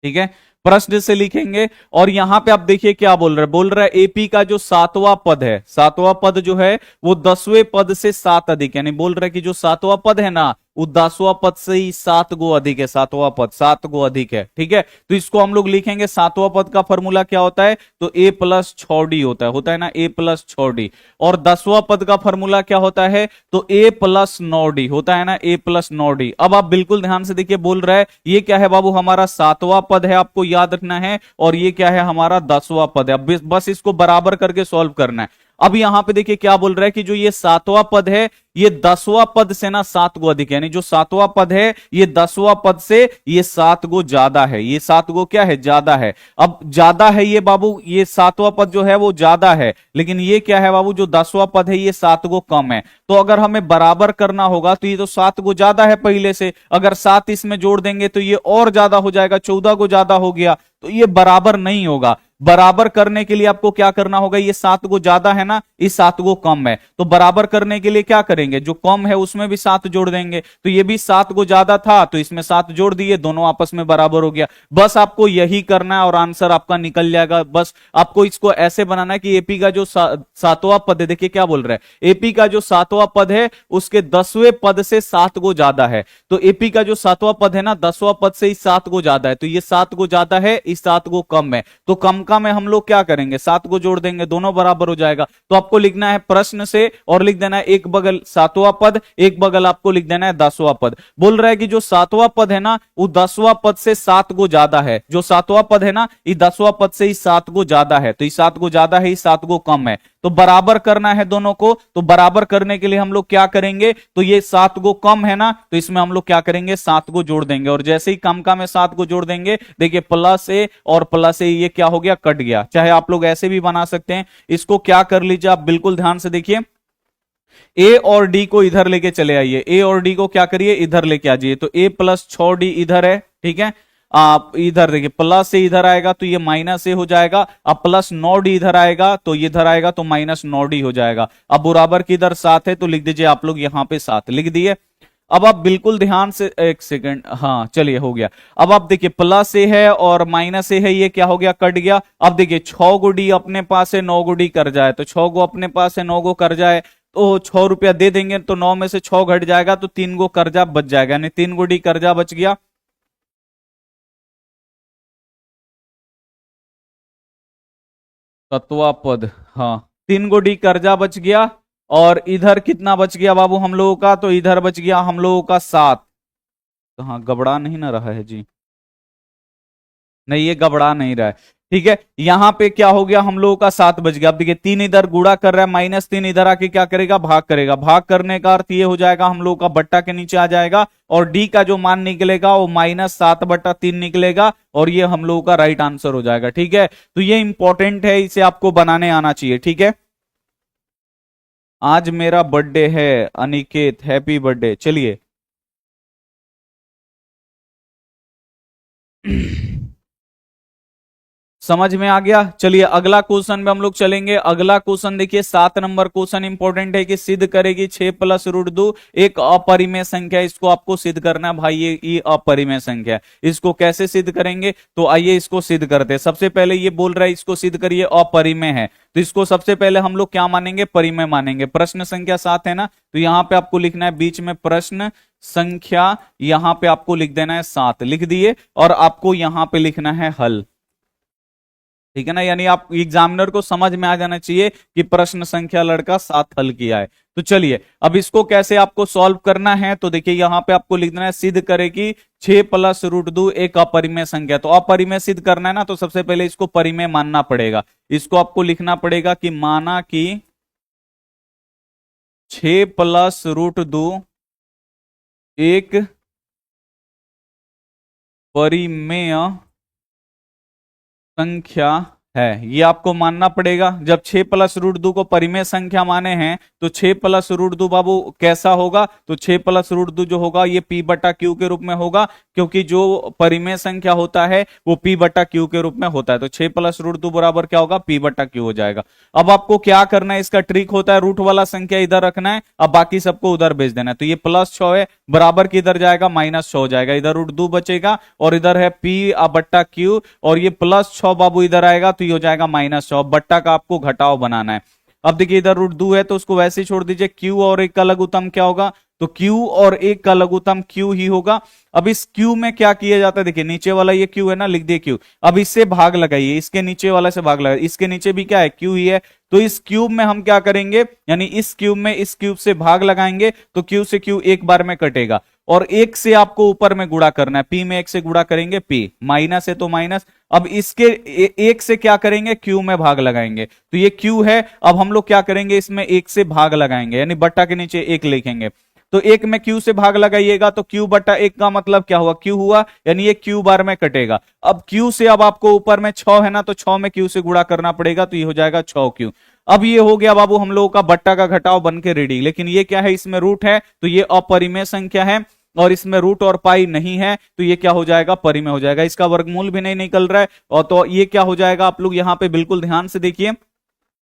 Speaker 1: ठीक है, प्रश्न से लिखेंगे। और यहां पे आप देखिए क्या बोल रहा है एपी का जो सातवां पद है, सातवां पद जो है वो 10वें पद से 7 अधिक, यानी बोल रहा है कि जो सातवां पद है ना वो 10वां पद से ही 7 गो अधिक है, सातवां पद 7 गो अधिक है, ठीक है। तो इसको हम लोग लिखेंगे, सातवां पद का फॉर्मूला क्या होता है, तो ए प्लस 6d होता है ना, ए प्लस 6d। और 10वां पद का फॉर्मूला क्या होता है, तो ए प्लस 9d होता है ना, ए प्लस 9d। अब आप बिल्कुल ध्यान से देखिए, बोल रहा है ये क्या है बाबू, हमारा सातवां पद है, आपको याद रखना है, और ये क्या है, हमारा 10वां पद है। अब बस इसको बराबर करके सॉल्व करना है। अब यहां पे देखिए क्या बोल रहा है कि जो ये सातवां पद है ये 10वां पद से ना 7 गो अधिक है, यानी जो सातवां पद है ये 10वां पद से ये 7 गो ज्यादा है, ये 7 गो क्या है, ज्यादा है। अब ज्यादा है ये बाबू, ये सातवां पद जो है वो ज्यादा है, लेकिन ये क्या है बाबू, जो 10वां पद है ये 7 गो कम है। तो अगर हमें बराबर करना होगा तो ये तो 7 गो ज्यादा है पहले से, अगर 7 इसमें जोड़ देंगे तो ये और ज्यादा हो जाएगा, 14 गो ज्यादा हो गया, तो ये बराबर नहीं होगा। बराबर करने के लिए आपको क्या करना होगा, ये 7 गो ज्यादा है ना, इस 7 गो कम है, तो बराबर करने के लिए क्या करेंगे, जो कम है उसमें भी 7 जोड़ देंगे। तो ये भी 7 गो ज्यादा था तो इसमें 7 जोड़ दिए, दोनों आपस में बराबर हो गया। बस आपको यही करना है और आंसर आपका निकल जाएगा। बस आपको इसको ऐसे बनाना है कि एपी का जो सातवां पद है, देखिए क्या बोल रहा है, एपी का जो सातवां पद है उसके 10वें पद से 7 गो ज्यादा है। तो एपी का जो सातवां पद है ना 10वां पद से ही 7 गो ज्यादा है, तो ये 7 गो ज्यादा है, इस 7 गो कम है, तो कम का में हम लोग क्या करेंगे, 7 को जोड़ देंगे, दोनों बराबर हो जाएगा। तो आपको लिखना है प्रश्न से और लिख देना है एक बगल सातवां पद, एक बगल आपको लिख देना है 10वां पद। बोल रहा है कि जो सातवां पद है ना वो 10वां पद से 7 गो ज्यादा है, जो सातवां पद है ना ये 10वां पद से ही 7 गो ज्यादा है, तो ये 7 गो ज्यादा है, ये 7 गो कम है, तो बराबर करना है दोनों को। तो बराबर करने के लिए हम लोग क्या करेंगे, तो ये 7 गो कम है ना, तो इसमें हम लोग क्या करेंगे, 7 गो जोड़ देंगे, और जैसे ही कम का में 7 गो जोड़ देंगे, देखिए प्लस ए और प्लस ए ये क्या हो गया, कट गया। चाहे आप लोग ऐसे भी बना सकते हैं, इसको क्या कर लीजिए आप बिल्कुल ध्यान से देखिए, ए और डी को इधर लेके चले आइए, ए और डी को क्या करिए, इधर लेके आ जाइए। तो ए प्लस 6d इधर है, ठीक है, आप इधर देखिए प्लस से इधर आएगा तो ये माइनस ए हो जाएगा, अब प्लस 9d इधर आएगा तो ये इधर आएगा तो माइनस 9d हो जाएगा। अब बराबर की इधर 7 है तो लिख दीजिए आप लोग यहां पे 7 लिख दिए। अब आप बिल्कुल ध्यान से, एक सेकंड, हाँ चलिए हो गया। अब आप देखिए प्लस ए है और माइनस ए है, ये क्या हो गया, कट गया। अब देखिए 6 गो डी अपने पास है, 9 गो डी कर जाए, तो 6 गो अपने पास है, 9 गो कर जाए, तो 6 रुपया दे देंगे तो 9 में से 6 घट जाएगा तो 3 गो कर्जा बच जाएगा, यानी 3 गो डी कर्जा बच गया। तत्वा पद, हाँ 3 गो डी कर्जा बच गया। और इधर कितना बच गया बाबू हम लोगों का, तो इधर बच गया हम लोगों का 7। तो हाँ घबरा नहीं ना रहा है जी, नहीं ये घबरा नहीं रहा है, ठीक है। यहां पे क्या हो गया, हम लोगों का 7 बच गया। अब देखिए 3 इधर गुणा कर रहा है, -3 इधर आके क्या करेगा, भाग करेगा, भाग करने का अर्थ ये हो जाएगा हम लोगों का बट्टा के नीचे आ जाएगा, और डी का जो मान निकलेगा वो -7/3 निकलेगा, और ये हम लोगों का राइट आंसर हो जाएगा, ठीक है। तो ये इंपॉर्टेंट है, इसे आपको बनाने आना चाहिए, ठीक है। आज मेरा बर्थडे है अनिकेत, हैप्पी बर्थडे, चलिए। समझ में आ गया। चलिए अगला क्वेश्चन में हम लोग चलेंगे। अगला क्वेश्चन देखिए 7 नंबर क्वेश्चन इंपॉर्टेंट है कि सिद्ध करेगी 6 प्लस रूट 2 एक अपरिमेय संख्या। इसको आपको सिद्ध करना है भाई, ये अपरिमेय संख्या है। इसको कैसे सिद्ध करेंगे, तो आइए इसको सिद्ध करते हैं। सबसे पहले ये बोल रहा है इसको सिद्ध करिए, अपरिमेय है, तो इसको सबसे पहले हम लोग क्या मानेंगे, परिमेय मानेंगे। प्रश्न संख्या 7 है ना, तो यहां पे आपको लिखना है बीच में प्रश्न संख्या, यहां पे आपको लिख देना है 7, लिख दिए, और आपको यहां पे लिखना है हल, ठीक है ना। यानी आप एग्जामिनर को समझ में आ जाना चाहिए कि प्रश्न संख्या लड़का 7 हल किया है। तो चलिए अब इसको कैसे आपको सॉल्व करना है, तो देखिए यहां पे आपको लिखना है सिद्ध करेगी 6 प्लस रूट 2 एक अपरिमेय संख्या। तो अपरिमेय सिद्ध करना है ना, तो सबसे पहले इसको परिमेय मानना पड़ेगा। इसको आपको लिखना पड़ेगा कि माना कि 6 प्लस रूट 2 एक परिमेय संख्या है, ये आपको मानना पड़ेगा। जब 6 प्लस रूट 2 को परिमेय संख्या माने हैं तो 6 प्लस रूट 2 बाबू कैसा होगा, तो 6 प्लस रूट 2 जो होगा ये p बटा क्यू के रूप में होगा, क्योंकि जो परिमेय संख्या होता है वो p बटा क्यू के रूप में होता है। तो 6 प्लस रूट 2 बराबर क्या होगा, p बटा क्यू हो जाएगा। अब आपको क्या करना है, इसका ट्रिक होता है रूट वाला संख्या इधर रखना है, अब बाकी सबको उधर भेज देना है। तो ये +6 है, बराबर किधर जाएगा, -6 हो जाएगा, इधर रूट 2 बचेगा और इधर है p बट्टा क्यू, और ये +6 बाबू इधर आएगा तो ये हो जाएगा -6। बट्टा का आपको घटाव बनाना है। अब देखिए इधर रूट 2 है तो उसको वैसे ही छोड़ दीजिए। q और 1 का लघुत्तम क्या होगा, तो q और 1 का लघुत्तम q ही होगा। अब इस q में क्या किया जाता है, देखिए नीचे वाला ये q है ना, लिख दिए q। अब इससे भाग लगाइए, इसके नीचे वाला से भाग लगाइए, इसके नीचे भी क्या है, q ही है। तो इस क्यूब में हम क्या करेंगे, यानी इस क्यूब में इस क्यूब से भाग लगाएंगे तो q से q एक बार में कटेगा, और 1 से आपको ऊपर में गुणा करना है, p में 1 से गुणा करेंगे, p माइनस है तो माइनस। अब इसके 1 से क्या करेंगे, q में भाग लगाएंगे, तो ये q है। अब हम लोग क्या करेंगे, इसमें 1 से भाग लगाएंगे, यानी बट्टा के नीचे 1 लिखेंगे। तो 1 में q से भाग लगाइएगा तो q बटा 1 का मतलब क्या हुआ, q हुआ, यानी ये q बार में कटेगा। अब q से अब आपको ऊपर में 6 है ना, तो 6 में q से गुणा करना पड़ेगा, तो ये हो जाएगा 6q। अब ये हो गया बाबू हम लोगों का बट्टा का घटाव बन के रेडी। लेकिन ये क्या है, इसमें रूट है तो ये अपरिमेय संख्या है, और इसमें रूट और पाई नहीं है तो ये क्या हो जाएगा, परिमेय हो जाएगा। इसका वर्गमूल भी नहीं निकल रहा है, और तो ये क्या हो जाएगा, आप लोग यहां पे बिल्कुल ध्यान से देखिए,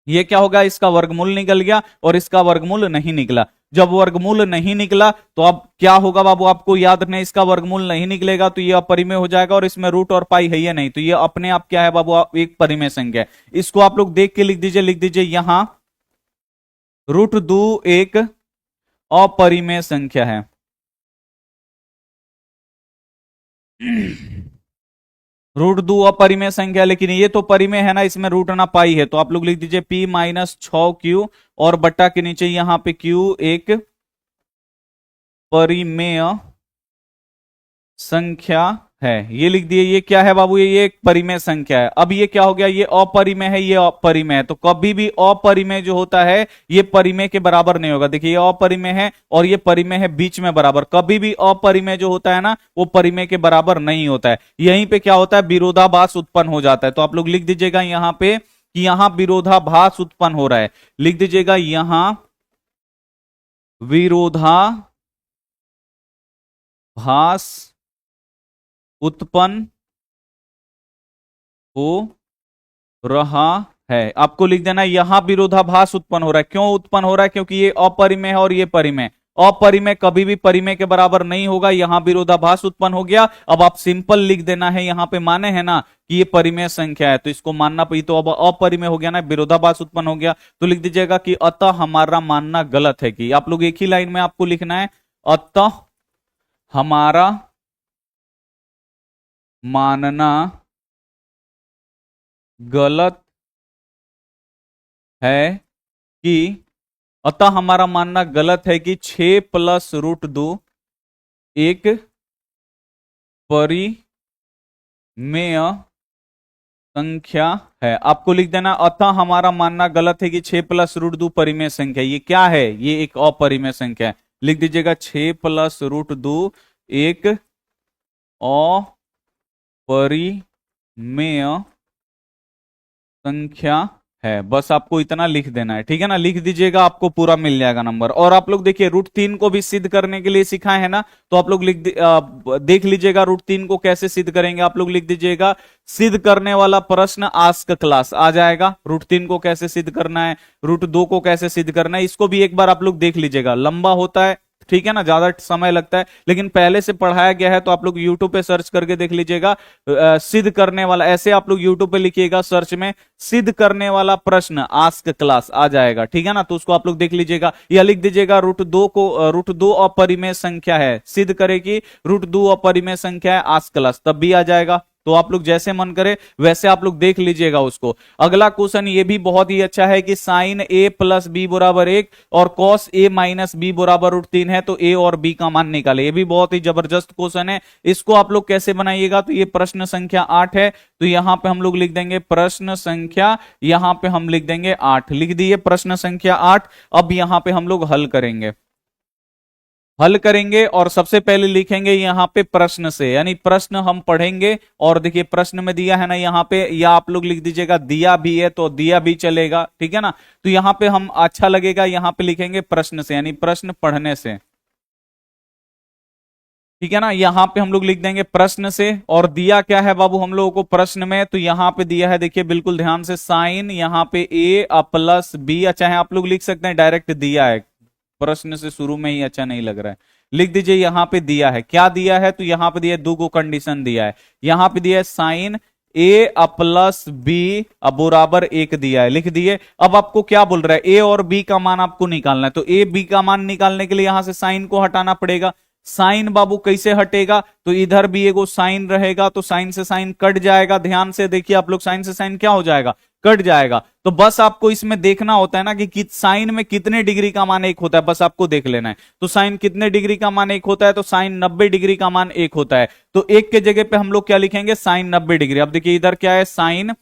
Speaker 1: ये क्या होगा, इसका वर्गमूल निकल गया और इसका वर्गमूल नहीं निकला। जब वर्गमूल नहीं निकला तो अब क्या होगा बाबू, आपको याद रखना, इसका वर्गमूल नहीं निकलेगा तो ये अपरिमेय हो जाएगा, और इसमें रूट और पाई है या नहीं, तो ये अपने आप क्या है बाबू, एक परिमेय संख्या है। इसको आप लोग देख के लिख दीजिए यहां रूट 2 एक अपरिमेय संख्या है। रूट 2 अपरिमेय संख्या, लेकिन ये तो परिमेय है ना, इसमें रूट ना पाई है, तो आप लोग लिख दीजिए p माइनस 6q, और बट्टा के नीचे यहां पे q एक परिमेय संख्या है, ये लिख दिए। ये क्या है बाबू, ये एक परिमेय संख्या है। अब ये क्या हो गया, ये अपरिमेय है, ये अपरिमेय है, तो कभी भी अपरिमेय जो होता है ये परिमेय के बराबर नहीं होगा। देखिए ये अपरिमेय है और ये परिमेय है बीच में बराबर, कभी भी अपरिमेय जो होता है ना वो परिमेय के बराबर नहीं होता है। यहीं पे क्या होता है, विरोधाभास उत्पन्न हो जाता है। तो आप लोग लिख दीजिएगा यहां पे कि यहां विरोधाभास उत्पन्न हो रहा है, लिख दीजिएगा यहां विरोधाभास उत्पन्न हो रहा है। आपको लिख देना यहां विरोधाभास उत्पन्न हो रहा है। क्यों उत्पन्न हो रहा है, क्योंकि ये अपरिमेय है और ये परिमेय। अपरिमेय कभी भी परिमेय के बराबर नहीं होगा, यहां विरोधाभास उत्पन्न हो गया। अब आप सिंपल लिख देना है, यहां पे माने है ना कि ये परिमेय संख्या है तो इसको मानना पड़ी, तो अब अपरिमेय हो गया ना, विरोधाभास उत्पन्न हो गया। तो लिख दीजिएगा कि अतः हमारा मानना गलत है। कि आप लोग एक ही लाइन में आपको लिखना है, अतः हमारा मानना गलत है कि, अतः हमारा मानना गलत है कि 6 प्लस रूट 2 एक परिमेय संख्या है। आपको लिख देना अतः हमारा मानना गलत है कि 6 प्लस रूट 2 परिमेय संख्या। ये क्या है, ये एक अपरिमेय संख्या है। लिख दीजिएगा 6 प्लस रूट 2 एक अपरिमेय संख्या है। बस आपको इतना लिख देना है, ठीक है ना, लिख दीजिएगा, आपको पूरा मिल जाएगा नंबर। और आप लोग देखिए रूट 3 को भी सिद्ध करने के लिए सिखाए है ना, तो आप लोग देख लीजिएगा रूट 3 को कैसे सिद्ध करेंगे। आप लोग लिख दीजिएगा सिद्ध करने वाला प्रश्न आस्क क्लास आ जाएगा। रूट 3 को कैसे सिद्ध करना है, रूट 2 को कैसे सिद्ध करना है, इसको भी एक बार आप लोग देख लीजिएगा। लंबा होता है, ठीक है ना, ज्यादा समय लगता है, लेकिन पहले से पढ़ाया गया है, तो आप लोग YouTube पे सर्च करके देख लीजिएगा। सिद्ध करने वाला, ऐसे आप लोग YouTube पे लिखिएगा सर्च में, सिद्ध करने वाला प्रश्न आस्क क्लास आ जाएगा, ठीक है ना। तो उसको आप लोग देख लीजिएगा, या लिख दीजिएगा रूट 2 को, रूट 2 अपरिमेय संख्या है, सिद्ध करेगी रूट 2 अपरिमेय संख्या है आस्क क्लास, तब भी आ जाएगा। तो आप लोग जैसे मन करे वैसे आप लोग देख लीजिएगा उसको। अगला क्वेश्चन ये भी बहुत ही अच्छा है कि साइन a प्लस बी बराबर 1 और कॉस a माइनस बी बराबर रूट 3 है, तो a और b का मान निकाले। ये भी बहुत ही जबरदस्त क्वेश्चन है। इसको आप लोग कैसे बनाइएगा, तो ये प्रश्न संख्या 8 है, तो यहां पे हम लोग लिख देंगे प्रश्न संख्या, यहां पे हम लिख देंगे 8, लिख दिए प्रश्न संख्या 8। अब यहां पे हम लोग हल करेंगे। हल करेंगे और सबसे पहले लिखेंगे यहाँ पे प्रश्न से, यानी प्रश्न हम पढ़ेंगे। और देखिए प्रश्न में दिया है ना यहाँ पे, या आप लोग लिख दीजिएगा दिया भी है तो दिया भी चलेगा, ठीक है ना। तो यहाँ पे हम अच्छा लगेगा, यहाँ पे लिखेंगे प्रश्न से, यानी प्रश्न पढ़ने से, ठीक है ना। यहाँ पे हम लोग लिख देंगे प्रश्न से। और दिया क्या है बाबू हम लोगों को प्रश्न में, तो यहाँ पे दिया है, देखिए बिल्कुल ध्यान से, साइन यहाँ पे ए प्लस बी, अच्छा है आप लोग लिख सकते हैं डायरेक्ट दिया है, प्रश्न से शुरू में ही अच्छा नहीं लग रहा है, लिख दीजिए यहाँ पे दिया है। क्या दिया है, तो यहाँ पे दिया है, दो को कंडीशन दिया है, यहाँ पे दिया है साइन ए प्लस बी बराबर एक दिया है, लिख दिए। अब आपको क्या बोल रहा है, ए और बी का मान आपको निकालना है, तो ए बी का मान निकालने के लिए यहां से साइन को हटाना पड़ेगा। साइन बाबू कैसे हटेगा, तो इधर भी एगो साइन रहेगा, तो साइन से साइन कट जाएगा, ध्यान से देखिए आप लोग, साइन से साइन क्या हो जाएगा, कट जाएगा। तो बस आपको इसमें देखना होता है ना कि साइन में कितने डिग्री का मान एक होता है, बस आपको देख लेना है। तो साइन कितने डिग्री का मान एक होता है, तो साइन 90 डिग्री का मान एक होता है। तो एक के जगह पे हम लोग क्या लिखेंगे, साइन 90 डिग्री। अब देखिए इधर क्या है, साइन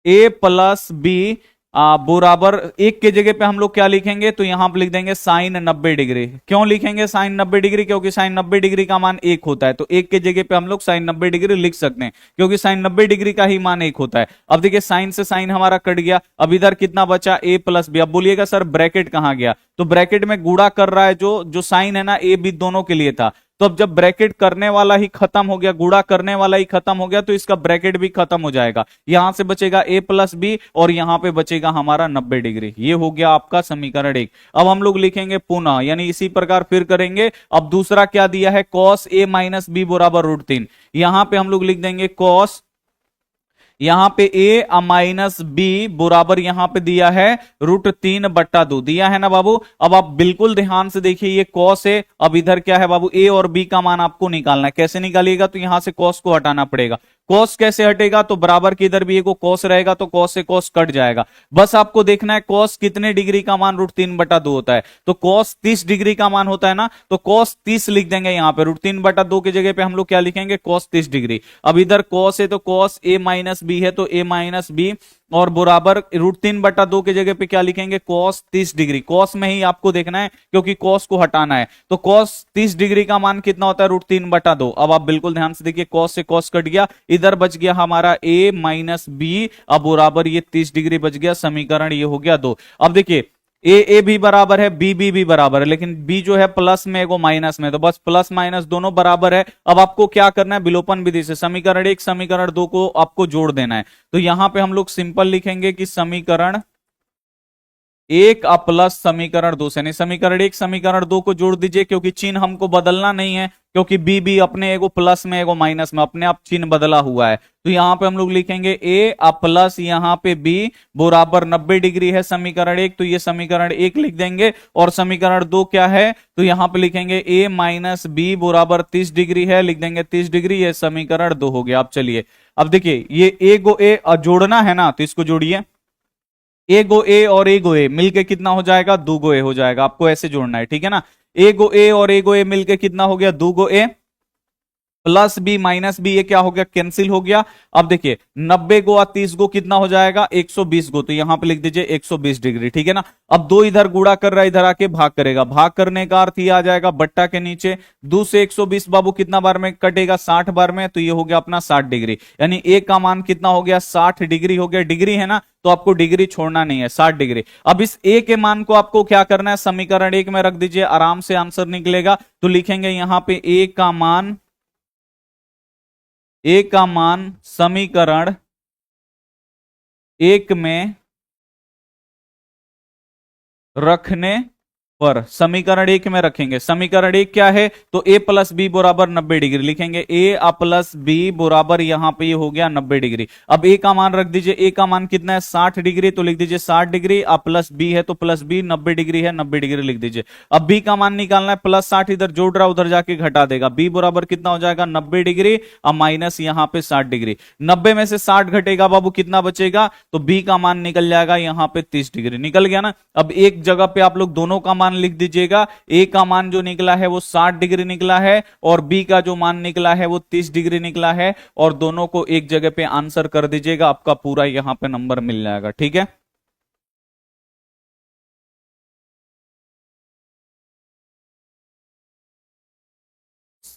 Speaker 1: ए प्लस बी बराबर एक के जगह पे हम लोग क्या लिखेंगे, तो यहां पर लिख देंगे साइन 90 डिग्री। क्यों लिखेंगे साइन 90 डिग्री, क्योंकि साइन 90 डिग्री का मान एक होता है, तो एक के जगह पे हम लोग साइन 90 डिग्री लिख सकते हैं, क्योंकि साइन 90 डिग्री का ही मान एक होता है। अब देखिए साइन से साइन हमारा कट गया, अब इधर कितना बचा, ए प्लस बी। अब बोलिएगा सर ब्रैकेट कहां गया, तो ब्रैकेट में गुणा कर रहा है, जो जो साइन है ना ए बी दोनों के लिए था, तो अब जब ब्रैकेट करने वाला ही खत्म हो गया, गुणा करने वाला ही खत्म हो गया, तो इसका ब्रैकेट भी खत्म हो जाएगा, यहां से बचेगा ए प्लस बी और यहां पे बचेगा हमारा 90 डिग्री। ये हो गया आपका समीकरण एक। अब हम लोग लिखेंगे पुनः, यानी इसी प्रकार फिर करेंगे। अब दूसरा क्या दिया है, कॉस ए माइनस बी बराबर √3, यहां पे हम लोग लिख देंगे कॉस, यहां पे ए माइनस बी बराबर यहां पे दिया है √3/2 दिया है ना बाबू। अब आप बिल्कुल ध्यान से देखिए, ये कॉस है, अब इधर क्या है बाबू, ए और बी का मान आपको निकालना है। कैसे निकालिएगा, तो यहां से कॉस को हटाना पड़ेगा। कॉस कैसे हटेगा, तो बराबर के इधर भी एक कॉस रहेगा, तो कॉस से कॉस कट जाएगा। बस आपको देखना है कॉस कितने डिग्री का मान √3/2 होता है, तो कॉस 30 डिग्री का मान होता है ना, तो कॉस 30 लिख देंगे यहाँ पे, √3/2 की जगह पे हम लोग क्या लिखेंगे, कॉस 30 डिग्री। अब इधर कॉस है तो कॉस ए माइनस बी है, तो ए माइनस बी और बराबर √3/2 की जगह पे क्या लिखेंगे, कॉस 30 डिग्री। कॉस में ही आपको देखना है क्योंकि कॉस को हटाना है, तो कॉस 30 डिग्री का मान कितना होता है, √3/2। अब आप बिल्कुल ध्यान से देखिए, कॉस से कॉस कट गया, इधर बच गया हमारा a माइनस बी, अब बराबर ये 30 डिग्री बच गया, समीकरण ये हो गया 2। अब देखिए ए भी बराबर है, बी भी बराबर है, लेकिन बी जो है प्लस में एगो माइनस में, तो बस प्लस माइनस दोनों बराबर है। अब आपको क्या करना है, विलोपन विधि से समीकरण एक समीकरण दो को आपको जोड़ देना है। तो यहां पे हम लोग सिंपल लिखेंगे कि समीकरण एक प्लस समीकरण दो से, नहीं समीकरण एक समीकरण दो को जोड़ दीजिए, क्योंकि चिन्ह हमको बदलना नहीं है, क्योंकि बी अपने एगो प्लस में एगो माइनस में अपने आप चिन्ह बदला हुआ है। तो यहां पे हम लोग लिखेंगे ए प्लस यहाँ पे बी बराबर 90 डिग्री है समीकरण एक, तो ये समीकरण एक लिख देंगे। और समीकरण दो क्या है, तो यहां पे लिखेंगे ए माइनस बी बराबर 30 डिग्री है, लिख देंगे 30 डिग्री, ये समीकरण दो हो गया। अब चलिए, अब देखिए ये ए गो ए जोड़ना है ना, तो इसको जोड़िए, ए गो ए और ए गो ए मिलके कितना हो जाएगा, 2 गो ए हो जाएगा। आपको ऐसे जोड़ना है, ठीक है ना। ए गो ए और ए गो ए मिलके कितना हो गया, 2 गो ए प्लस बी माइनस बी, ये क्या हो गया, कैंसिल हो गया। अब देखिए 90 गो और 30 गो कितना हो जाएगा, 120 गो, तो यहां पे लिख दीजिए 120 डिग्री, ठीक है ना। अब दो इधर गुणा कर रहा है, इधर आके भाग करेगा, भाग करने का अर्थ ये आ जाएगा बट्टा के नीचे 2 से 120 बाबू कितना बार में कटेगा, 60 बार में, तो ये हो गया अपना 60 डिग्री, यानी ए का मान कितना हो गया, 60 डिग्री हो गया। डिग्री है ना, तो आपको डिग्री छोड़ना नहीं है, 60 डिग्री। अब इस ए के मान को आपको क्या करना है, समीकरण एक में रख दीजिए, आराम से आंसर निकलेगा। तो लिखेंगे यहां पे ए का मान समीकरण एक में रखने पर, समीकरण एक में रखेंगे। समीकरण एक क्या है, तो ए प्लस बी बराबर 90 डिग्री लिखेंगे, ए प्लस बी बराबर यहां पे ये हो गया 90 डिग्री। अब ए का मान रख दीजिए, ए का मान कितना है, 60 डिग्री, तो लिख दीजिए 60 डिग्री, अब प्लस बी है तो प्लस बी, 90 डिग्री है 90 डिग्री लिख दीजिए। अब बी का मान निकालना है, प्लस 60 इधर जोड़ रहा उधर जाके घटा देगा, बी बराबर कितना हो जाएगा, 90 डिग्री, अब माइनस यहां पे 60 डिग्री। 90 में से 60 घटेगा बाबू कितना बचेगा, तो बी का मान निकल जाएगा यहां पे 30 डिग्री, निकल गया ना। अब एक जगह पे आप लोग दोनों का मान लिख दीजिएगा, ए का मान जो निकला है वो 60 डिग्री निकला है, और बी का जो मान निकला है वो 30 डिग्री निकला है, और दोनों को एक जगह पे आंसर कर दीजिएगा, आपका पूरा यहां पे नंबर मिल जाएगा, ठीक है।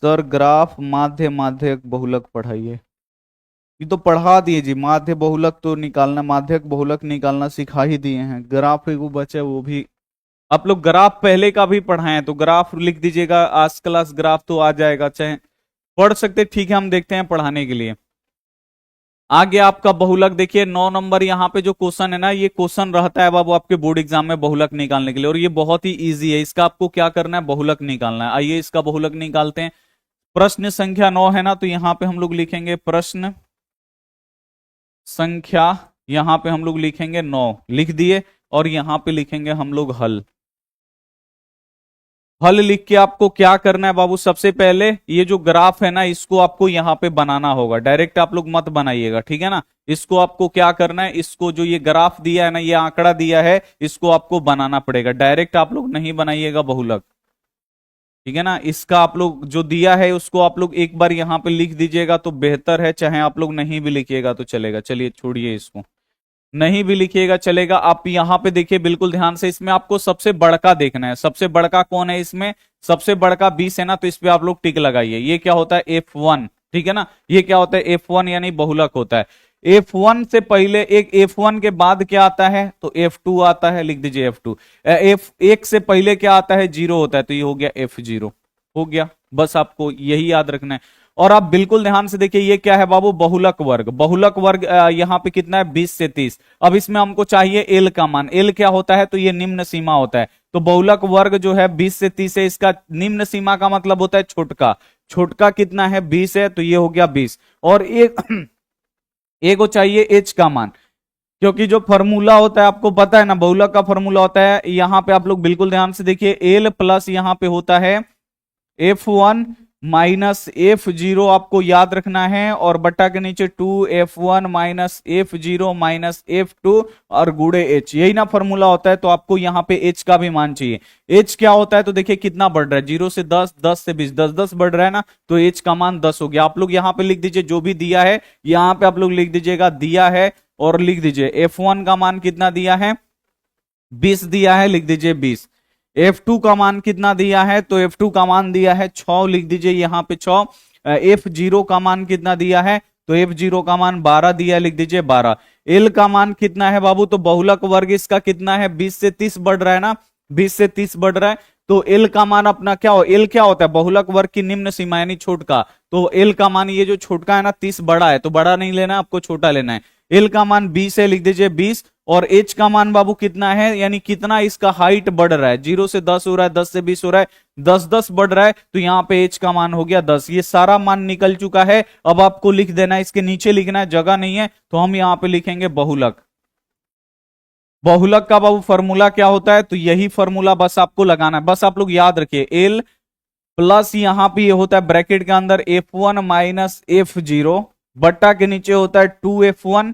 Speaker 1: सर ग्राफ माध्य माध्यक बहुलक पढ़ाइए। ये तो पढ़ा दिए जी, माध्य बहुलक तो निकालना, माध्यक बहुलक निकालना सिखा ही दिए हैं। ग्राफ एक वो बचा वो भी आप लोग ग्राफ पहले का भी पढ़ाए हैं, तो ग्राफ लिख दीजिएगा, आज क्लास ग्राफ तो आ जाएगा, चाहे पढ़ सकते। ठीक है, हम देखते हैं पढ़ाने के लिए। आगे आपका बहुलक देखिए 9 नंबर यहाँ पे जो क्वेश्चन है ना, ये क्वेश्चन रहता है बाबू आपके बोर्ड एग्जाम में बहुलक निकालने के लिए, और ये बहुत ही इजी है। इसका आपको क्या करना है, बहुलक निकालना है। आइए इसका बहुलक निकालते हैं। प्रश्न संख्या 9 है ना, तो यहाँ पे हम लोग लिखेंगे प्रश्न संख्या, यहां पे हम लोग लिखेंगे 9, लिख दिए, और यहां पे लिखेंगे हम लोग हल। हल लिख के आपको क्या करना है बाबू, सबसे पहले ये जो ग्राफ है ना, इसको आपको यहाँ पे बनाना होगा। डायरेक्ट आप लोग मत बनाइएगा, ठीक है ना। इसको आपको क्या करना है, इसको जो ये ग्राफ दिया है ना, ये आंकड़ा दिया है, इसको आपको बनाना पड़ेगा। डायरेक्ट आप लोग नहीं बनाइएगा बहुलक, ठीक है ना। इसका आप लोग जो दिया है उसको आप लोग एक बार यहाँ पे लिख दीजिएगा तो बेहतर है, चाहे आप लोग नहीं भी लिखिएगा तो चलेगा। चलिए छोड़िए इसको, नहीं भी लिखिएगा चलेगा। आप यहाँ पे देखिए बिल्कुल ध्यान से, इसमें आपको सबसे बड़का देखना है। सबसे बड़का कौन है इसमें, सबसे बड़का 20 है ना, तो इस पे आप लोग टिक लगाइए। ये क्या होता है, F1, ठीक है ना। ये क्या होता है, F1 यानी बहुलक होता है। F1 से पहले एक F1 के बाद क्या आता है, तो F2 आता है, लिख दीजिए F2। F1 से पहले क्या आता है, 0 होता है, तो ये हो गया F0, हो गया। बस आपको यही याद रखना है। और आप बिल्कुल ध्यान से देखिए, ये क्या है बाबू, बहुलक वर्ग। बहुलक वर्ग यहाँ पे कितना है, 20 से 30। अब इसमें हमको चाहिए एल का मान। एल क्या होता है, तो ये निम्न सीमा होता है। तो बहुलक वर्ग जो है 20 से 30 है, इसका निम्न सीमा का मतलब होता है छोटका। छोटका कितना है, 20 है, तो ये हो गया 20। और एक को चाहिए एच का मान, क्योंकि जो फॉर्मूला होता है आपको पता है ना, बहुलक का फॉर्मूला होता है, यहां पे आप लोग बिल्कुल ध्यान से देखिए, एल प्लस यहां पे होता है F1 माइनस F0 आपको याद रखना है, और बट्टा के नीचे 2F1 minus F0 minus F2 और गुड़े H, यही ना फॉर्मूला होता है। तो आपको यहाँ पे H का भी मान चाहिए। H क्या होता है, तो देखिए कितना बढ़ रहा है, 0 से 10, 10 से 20, 10 10 बढ़ रहा है ना, तो H का मान 10 हो गया। आप लोग यहाँ पे लिख दीजिए जो भी दिया है, यहाँ पे आप लोग लिख दीजिएगा दिया है, और लिख दीजिए F1 का मान कितना दिया है, 20 दिया है, लिख दीजिए 20। F2 का मान कितना दिया है, तो F2 का मान दिया है 6, लिख दीजिए यहाँ पे 6। F0 का मान कितना दिया है, तो F0 का मान 12 दिया है, लिख दीजिए 12। L का मान कितना है बाबू, तो बहुलक वर्ग इसका कितना है, 20 से 30 बढ़ रहा है ना, 20 से 30 बढ़ रहा है, तो L का मान अपना क्या हो, L क्या होता है, बहुलक वर्ग की निम्न सीमा यानी छोटका। तो L का मान ये जो छोटका है ना, 30 बड़ा है, तो बड़ा नहीं लेना है आपको, छोटा लेना है। L का मान 20 है, लिख दीजिए 20। और H का मान बाबू कितना है, यानी कितना इसका हाइट बढ़ रहा है, 0 से 10 हो रहा है, 10 से 20 हो रहा है, 10 10 बढ़ रहा है, तो यहाँ पे H का मान हो गया 10। ये सारा मान निकल चुका है। अब आपको लिख देना है, इसके नीचे लिखना है, जगह नहीं है, तो हम यहाँ पे लिखेंगे बहुलक। बहुलक का बाबू फॉर्मूला क्या होता है, तो यही फॉर्मूला बस आपको लगाना है। बस आप लोग याद रखिए, एल प्लस यहाँ पे ये होता है ब्रैकेट के अंदर F1 माइनस F0, बट्टा के नीचे होता है 2F1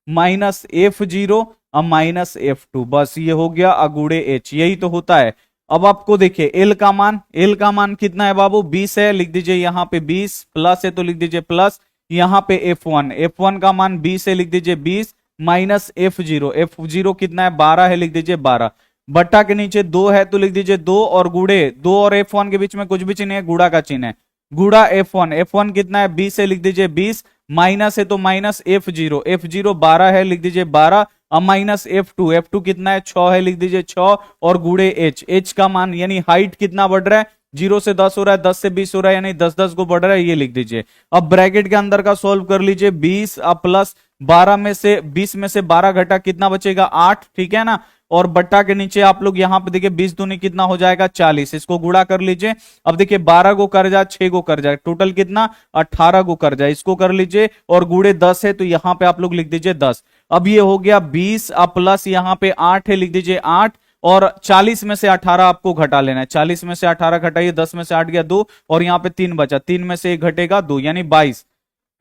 Speaker 1: माइनस F0 और माइनस F2। बस ये हो गया अगुड़े H, यही तो होता है। अब आपको देखिए L का मान, L का मान कितना है बाबू, 20 है, लिख दीजिए यहाँ पे 20, प्लस है तो लिख दीजिए प्लस। यहाँ पे F1, F1 का मान 20 है, लिख दीजिए 20, माइनस F0, F0 कितना है 12 है, लिख दीजिए 12। बट्टा के नीचे 2 है तो लिख दीजिए 2, और गुड़े 2 और F1 के बीच में कुछ भी चिन्ह है, गुड़ा का चिन्ह है, गुड़ा F1। F1 कितना है 20 है, लिख दीजिए 20, माइनस है तो माइनस F0, F0 12 है, लिख दीजिए 12, अब माइनस F2, F2 कितना है 6 है, लिख दीजिए 6, और गुड़े H, H का मान यानी हाइट कितना बढ़ रहा है, 0 से 10 हो रहा है, 10 से 20 हो रहा है, यानी 10 10 को बढ़ रहा है, ये लिख दीजिए। अब ब्रैकेट के अंदर का सोल्व कर लीजिए, 20 अब प्लस 12 में से 20 में से 12 घटा कितना बचेगा 8, ठीक है ना। और बट्टा के नीचे आप लोग यहाँ पे देखिए 20 दूनी कितना हो जाएगा 40, इसको गुणा कर लीजिए। अब देखिए 12 को कर जाए, 6 को कर जाए, टोटल कितना 18 को कर जाए, इसको कर लीजिए, और गुड़े 10 है तो यहाँ पे आप लोग लिख दीजिए 10। अब ये हो गया 20 अब प्लस यहाँ पे 8 है, लिख दीजिए 8, और 40 में से 18 आपको घटा लेना है, 40 में से 18 घटाइए, 10 में से 8 गया 2, और यहाँ पे 3 बचा, 3 में से 1 घटेगा 2, यानी 22।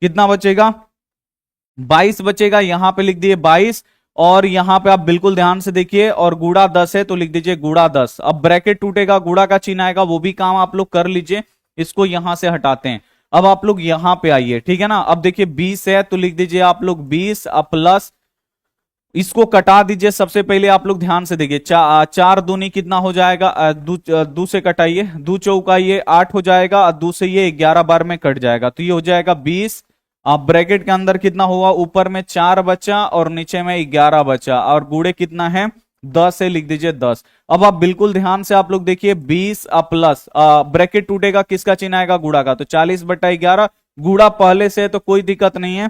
Speaker 1: कितना बचेगा 22 बचेगा, यहां पे लिख दिए 22, और यहां पे आप बिल्कुल ध्यान से देखिए, और गुड़ा 10 है तो लिख दीजिए गुड़ा 10। अब ब्रैकेट टूटेगा, गुड़ा का चिन्ह आएगा, वो भी काम आप लोग कर लीजिए, इसको यहां से हटाते हैं। अब आप लोग यहां पे आइए, ठीक है ना। अब देखिए 20 है तो लिख दीजिए आप लोग 20 अब प्लस इसको कटा दीजिए। सबसे पहले आप लोग ध्यान से देखिए, चार दूनी कितना हो जाएगा, दू से कटाइए, दू चौका ये 8 हो जाएगा, और दू से ये 11 बार में कट जाएगा, तो ये हो जाएगा 20। आप ब्रैकेट के अंदर कितना हुआ, ऊपर में 4 बचा और नीचे में 11 बचा, और गुड़े कितना है 10 है, लिख दीजिए 10। अब आप बिल्कुल ध्यान से आप लोग देखिए, 20 प्लस ब्रैकेट टूटेगा, किसका चिन्ह आएगा, गुड़ा का, तो 40/11। गुड़ा पहले से है तो कोई दिक्कत नहीं है,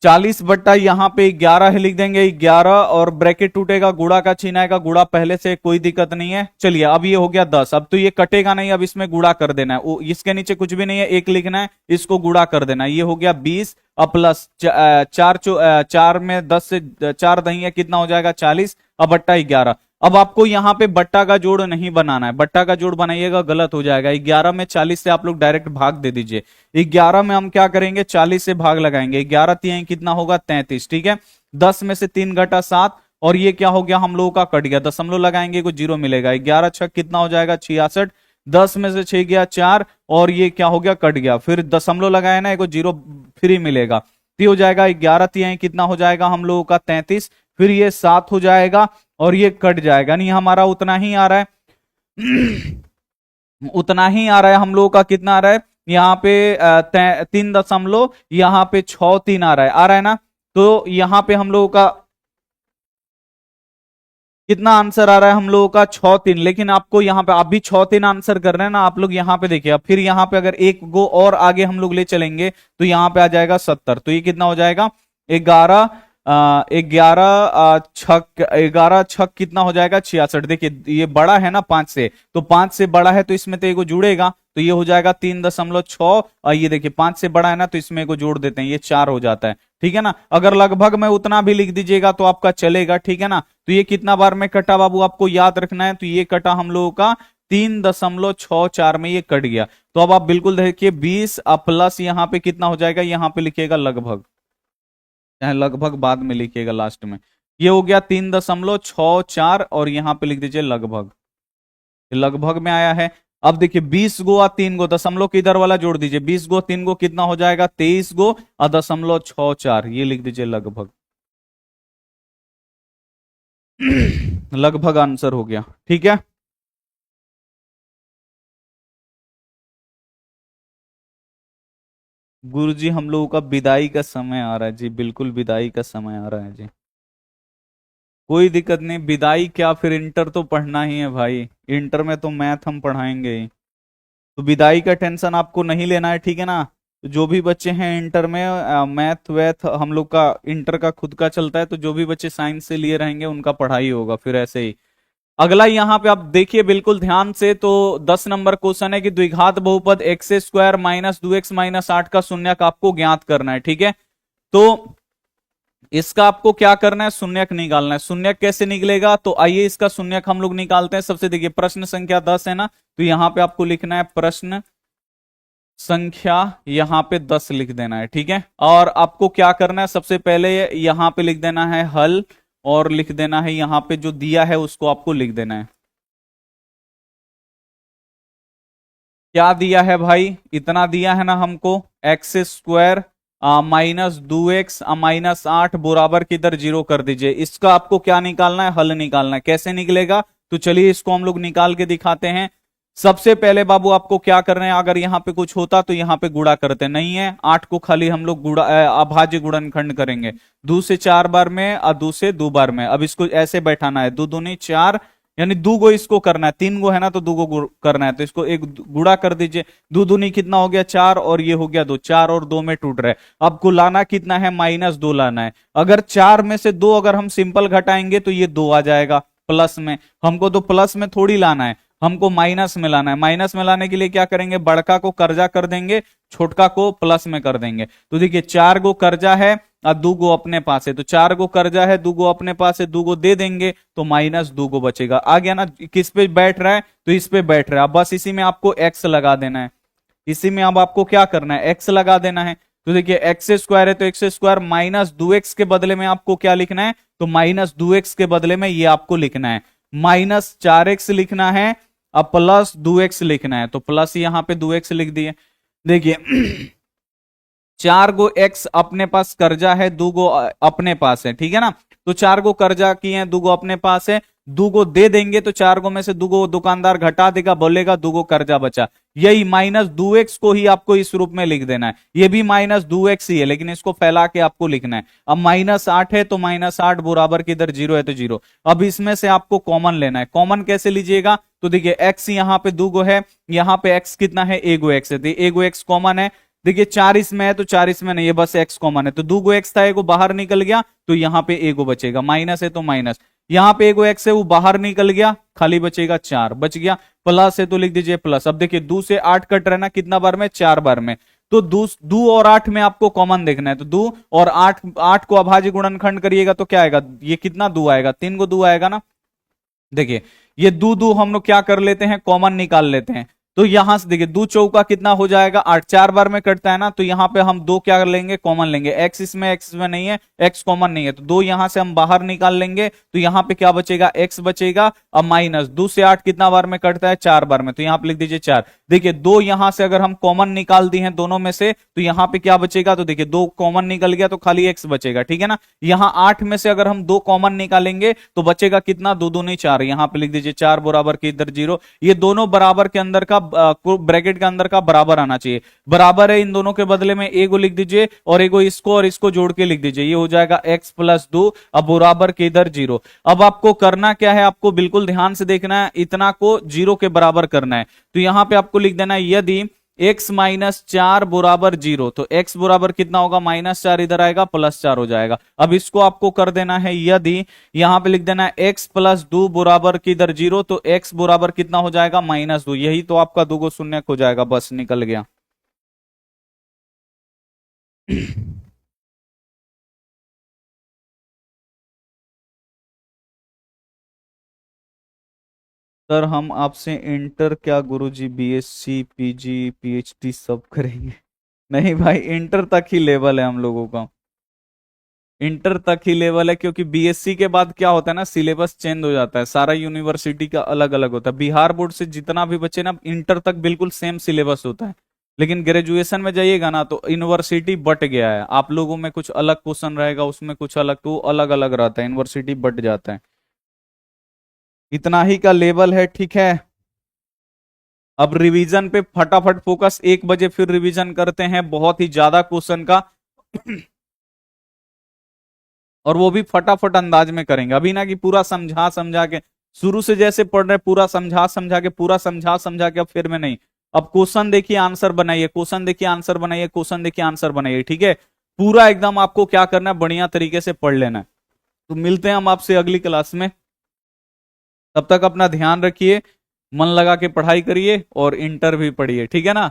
Speaker 1: 40 यहां पे 11 है, लिख देंगे 11, और ब्रैकेट टूटेगा, गुड़ा का चिन्ह आएगा, गुड़ा पहले से, कोई दिक्कत नहीं है। चलिए अब ये हो गया 10, अब तो ये कटेगा नहीं, अब इसमें गुड़ा कर देना है, इसके नीचे कुछ भी नहीं है, एक लिखना है, इसको गुड़ा कर देना है, ये हो गया 20 प्लस 4 में 10 से 4 दही है, कितना हो जाएगा 40, अब बट्टा 11। अब आपको यहाँ पे बट्टा का जोड़ नहीं बनाना है, बट्टा का जोड़ बनाइएगा गलत हो जाएगा। 11 में 40 से आप लोग डायरेक्ट भाग दे दीजिए। 11 में हम क्या करेंगे, 40 से भाग लगाएंगे, 11 तिहाई कितना होगा 33, ठीक है। 10 में से 3 घटा 7, और ये क्या हो गया हम लोगों का कट गया, दशमलव लगाएंगे को 0 मिलेगा, 11 छक कितना हो जाएगा 66, 10 में से 6 गया 4, और ये क्या हो गया कट गया, फिर दशमलव लगाए ना, 0 फ्री मिलेगा, तो हो जाएगा 11 तिहाई कितना हो जाएगा हम लोगों का 33, फिर ये 7 हो जाएगा, और ये कट जाएगा, नहीं हमारा उतना ही आ रहा है उतना ही आ रहा है हम लोगों का, कितना आ रहा है यहाँ पे 3 दशमलव, यहाँ पे 6 3 आ रहा है ना, तो यहाँ पे हम लोगों का कितना आंसर आ रहा है हम लोगों का 6 3। लेकिन आपको यहाँ पे आप भी 6 3 आंसर कर रहे हैं ना, आप लोग यहाँ पे देखिए, अब फिर यहाँ पे अगर एक गो और आगे हम लोग ले चलेंगे तो यहाँ पे आ जाएगा 70, तो ये कितना हो जाएगा 11 11 छक कितना हो जाएगा 66। देखिए ये बड़ा है ना 5 से, तो 5 से बड़ा है तो इसमें तो एगो जुड़ेगा, तो ये हो जाएगा 3.6, और ये देखिए 5 से बड़ा है ना, तो इसमें एगो जोड़ देते हैं, ये 4 हो जाता है, ठीक है ना। अगर लगभग में उतना भी लिख दीजिएगा तो आपका चलेगा, ठीक है ना। तो ये कितना बार में कटा बाबू, आपको याद रखना है, तो ये कटा हम लोगों का 3.64 में ये कट गया। तो अब आप बिल्कुल देखिए 20 प्लस यहाँ पे कितना हो जाएगा, यहाँ पे लिखिएगा लगभग, चाहे लगभग बाद में लिखिएगा लास्ट में, ये हो गया 3.64, और यहां पे लिख दीजिए लगभग, लगभग में आया है। अब देखिए 20 गो और 3 गो, दशमलव के इधर वाला जोड़ दीजिए, 20 गो 3 गो कितना हो जाएगा 23 गो और 0.64, ये लिख दीजिए लगभग लगभग आंसर हो गया, ठीक है। गुरुजी हम लोगों का विदाई का समय आ रहा है जी, बिल्कुल विदाई का समय आ रहा है जी, कोई दिक्कत नहीं, विदाई क्या, फिर इंटर तो पढ़ना ही है भाई, इंटर में तो मैथ हम पढ़ाएंगे ही, तो विदाई का टेंशन आपको नहीं लेना है, ठीक है ना। तो जो भी बच्चे हैं इंटर में, मैथ वैथ हम लोग का इंटर का खुद का चलता है, तो जो भी बच्चे साइंस से लिए रहेंगे उनका पढ़ाई होगा फिर ऐसे ही। अगला यहाँ पे आप देखिए बिल्कुल ध्यान से, तो 10 नंबर क्वेश्चन है कि द्विघात बहुपद एक्स स्क्वायर माइनस 2x-8 का शून्यक आपको ज्ञात करना है, ठीक है। तो इसका आपको क्या करना है, शून्यक निकालना है। शून्यक कैसे निकलेगा, तो आइए इसका शून्यक हम लोग निकालते हैं। सबसे देखिए प्रश्न संख्या 10 है ना, तो यहां पे आपको लिखना है प्रश्न संख्या, यहां पे 10 लिख देना है, ठीक है। और आपको क्या करना है, सबसे पहले यहां पे लिख देना है हल, और लिख देना है यहां पे जो दिया है उसको आपको लिख देना है। क्या दिया है भाई, इतना दिया है ना हमको, एक्स स्क्वायर -2x -8 बराबर किधर 0 कर दीजिए। इसका आपको क्या निकालना है, हल निकालना है। कैसे निकलेगा, तो चलिए इसको हम लोग निकाल के दिखाते हैं। सबसे पहले बाबू आपको क्या करना है, अगर यहाँ पे कुछ होता तो यहाँ पे गुणा करते, नहीं है 8 को खाली हम लोग गुणा अभाज्य गुणनखंड करेंगे, 2 से 4 बार में और 2 से 2 बार में। अब इसको ऐसे बैठाना है, 2 दूनी 4, यानी 2 गो इसको करना है, 3 गो है ना तो 2 गो करना है, तो इसको एक गुणा कर दीजिए। 2 दूनी कितना हो गया 4, और ये हो गया 2, 4 और 2 में टूट रहे। आपको लाना कितना है, -2 लाना है। अगर 4 में से 2 अगर हम सिंपल घटाएंगे तो ये 2 आ जाएगा प्लस में, हमको तो प्लस में थोड़ी लाना है, हमको माइनस में लाना है। माइनस में लाने के लिए क्या करेंगे, बड़का को कर्जा कर देंगे, छोटका को प्लस में कर देंगे। तो देखिए 4 गो कर्जा है और 2 गो अपने पास है, तो 4 गो कर्जा है, 2 गो अपने पास है, 2 गो दे देंगे तो -2 गो बचेगा। आ गया ना, किस पे बैठ रहा है, तो इस पे बैठ रहा है। बस इसी में आपको x लगा देना है, इसी में अब आपको क्या करना है, x लगा देना है। तो देखिए एक्स स्क्वायर है, तो एक्स स्क्वायर -2x के बदले में आपको क्या लिखना है, तो -2x के बदले में ये आपको लिखना है, -4x लिखना है, अब +2x लिखना है, तो प्लस यहां पे 2x लिख दिए। देखिए चार गो एक्स अपने पास कर्जा है, दो गो अपने पास है, ठीक है ना। तो चार गो कर्जा किए हैं, दो गो अपने पास है, दो गो दे देंगे तो चार गो में से दो गो दुकानदार घटा देगा, बोलेगा दो गो कर्जा बचा। यही माइनस दो एक्स को ही आपको इस रूप में लिख देना है। ये भी माइनस दो एक्स ही है, लेकिन इसको फैला के आपको लिखना है। अब माइनस आठ है तो माइनस आठ बराबर की इधर जीरो है तो जीरो। अब इसमें से आपको कॉमन लेना है। कॉमन कैसे लीजिएगा, तो देखिए एक्स यहाँ पे दो गो है, यहाँ पे एक्स कितना है, एगो एक्स है, तो एगो एक्स कॉमन है। देखिए चार इसमें है तो चार इसमें नहीं है, बस एक्स कॉमन है, तो दो गो एक्स था, एगो बाहर निकल गया, तो यहाँ पे एगो बचेगा। माइनस है तो माइनस, यहाँ पे एगो एक्स है वो बाहर निकल गया, खाली बचेगा चार, बच गया। प्लस है तो लिख दीजिए प्लस। अब देखिए दो से आठ कट रहा है ना, कितना बार में, चार बार में। तो दो और आठ में आपको कॉमन देखना है, तो दो और आठ, आठ को अभाज्य गुणनखंड करिएगा तो क्या आएगा, ये कितना दो आएगा, तीन गो दो आएगा ना। देखिए ये दो दो हम लोग क्या कर लेते हैं, कॉमन निकाल लेते हैं। तो यहां से देखिए दो चौका कितना हो जाएगा, आठ, चार बार में कटता है ना, तो यहाँ पे हम दो क्या लेंगे, कॉमन लेंगे। एक्स इसमें नहीं है, एक्स कॉमन नहीं है, तो दो यहां से हम बाहर निकाल लेंगे, तो यहाँ पे क्या बचेगा, एक्स बचेगा। अब माइनस दो से आठ कितना बार में कटता है, चार बार में, तो यहाँ पे लिख दीजिए चार। देखिए दो यहां से अगर हम कॉमन निकाल दी हैं दोनों में से, तो यहाँ पे क्या बचेगा, तो देखिए दो कॉमन निकल गया तो खाली एक्स बचेगा, ठीक है ना। यहाँ आठ में से अगर हम दो कॉमन निकालेंगे तो बचेगा कितना, दो दो नहीं चार, यहाँ पे लिख दीजिए चार बराबर के इधर जीरो। ये दोनों बराबर के अंदर का ब्रैकेट के अंदर का बराबर आना चाहिए। बराबर है, इन दोनों के बदले में एगो लिख दीजिए और एगो इसको और इसको जोड़ के लिख दीजिए, ये हो जाएगा एक्स प्लस दो। अब बराबर के इधर जीरो। अब आपको करना क्या है, आपको बिल्कुल ध्यान से देखना है, इतना को जीरो के बराबर करना है। तो यहां पे आपको लिख देना है, यदि x माइनस चार बराबर जीरो, तो x बराबर कितना होगा, माइनस चार इधर आएगा, प्लस चार हो जाएगा। अब इसको आपको कर देना है, यदि यहां पे लिख देना है x प्लस दो बराबर किधर जीरो, तो x बराबर कितना हो जाएगा, माइनस दो। यही तो आपका दो गो शून्य हो जाएगा, बस निकल गया। सर हम आपसे इंटर क्या गुरुजी, बीएससी पीजी पीएचडी सब करेंगे। नहीं भाई, इंटर तक ही लेवल है हम लोगों का, इंटर तक ही लेवल है। क्योंकि बीएससी के बाद क्या होता है ना, सिलेबस चेंज हो जाता है, सारा यूनिवर्सिटी का अलग अलग होता है। बिहार बोर्ड से जितना भी बच्चे ना, इंटर तक बिल्कुल सेम सिलेबस होता है। लेकिन ग्रेजुएशन में जाइएगा ना, तो यूनिवर्सिटी बट गया है, आप लोगों में कुछ अलग क्वेश्चन रहेगा, उसमें कुछ अलग, तो अलग अलग रहता है, यूनिवर्सिटी बट जाता है। इतना ही का लेवल है, ठीक है। अब रिवीजन पे फटाफट फोकस, 1 बजे फिर रिवीजन करते हैं, बहुत ही ज्यादा क्वेश्चन का। और वो भी फटाफट अंदाज में करेंगे, अभी ना कि पूरा समझा समझा के, शुरू से जैसे पढ़ रहे पूरा समझा समझा के, पूरा समझा समझा के, अब फिर में नहीं। अब क्वेश्चन देखिए आंसर बनाइए, क्वेश्चन देखिए आंसर बनाइए, क्वेश्चन देखिए आंसर बनाइए, ठीक है। पूरा एकदम आपको क्या करना है, बढ़िया तरीके से पढ़ लेना है। तो मिलते हैं हम आपसे अगली क्लास में, तब तक अपना ध्यान रखिए, मन लगा के पढ़ाई करिए और इंटर भी पढ़िए, ठीक है ना।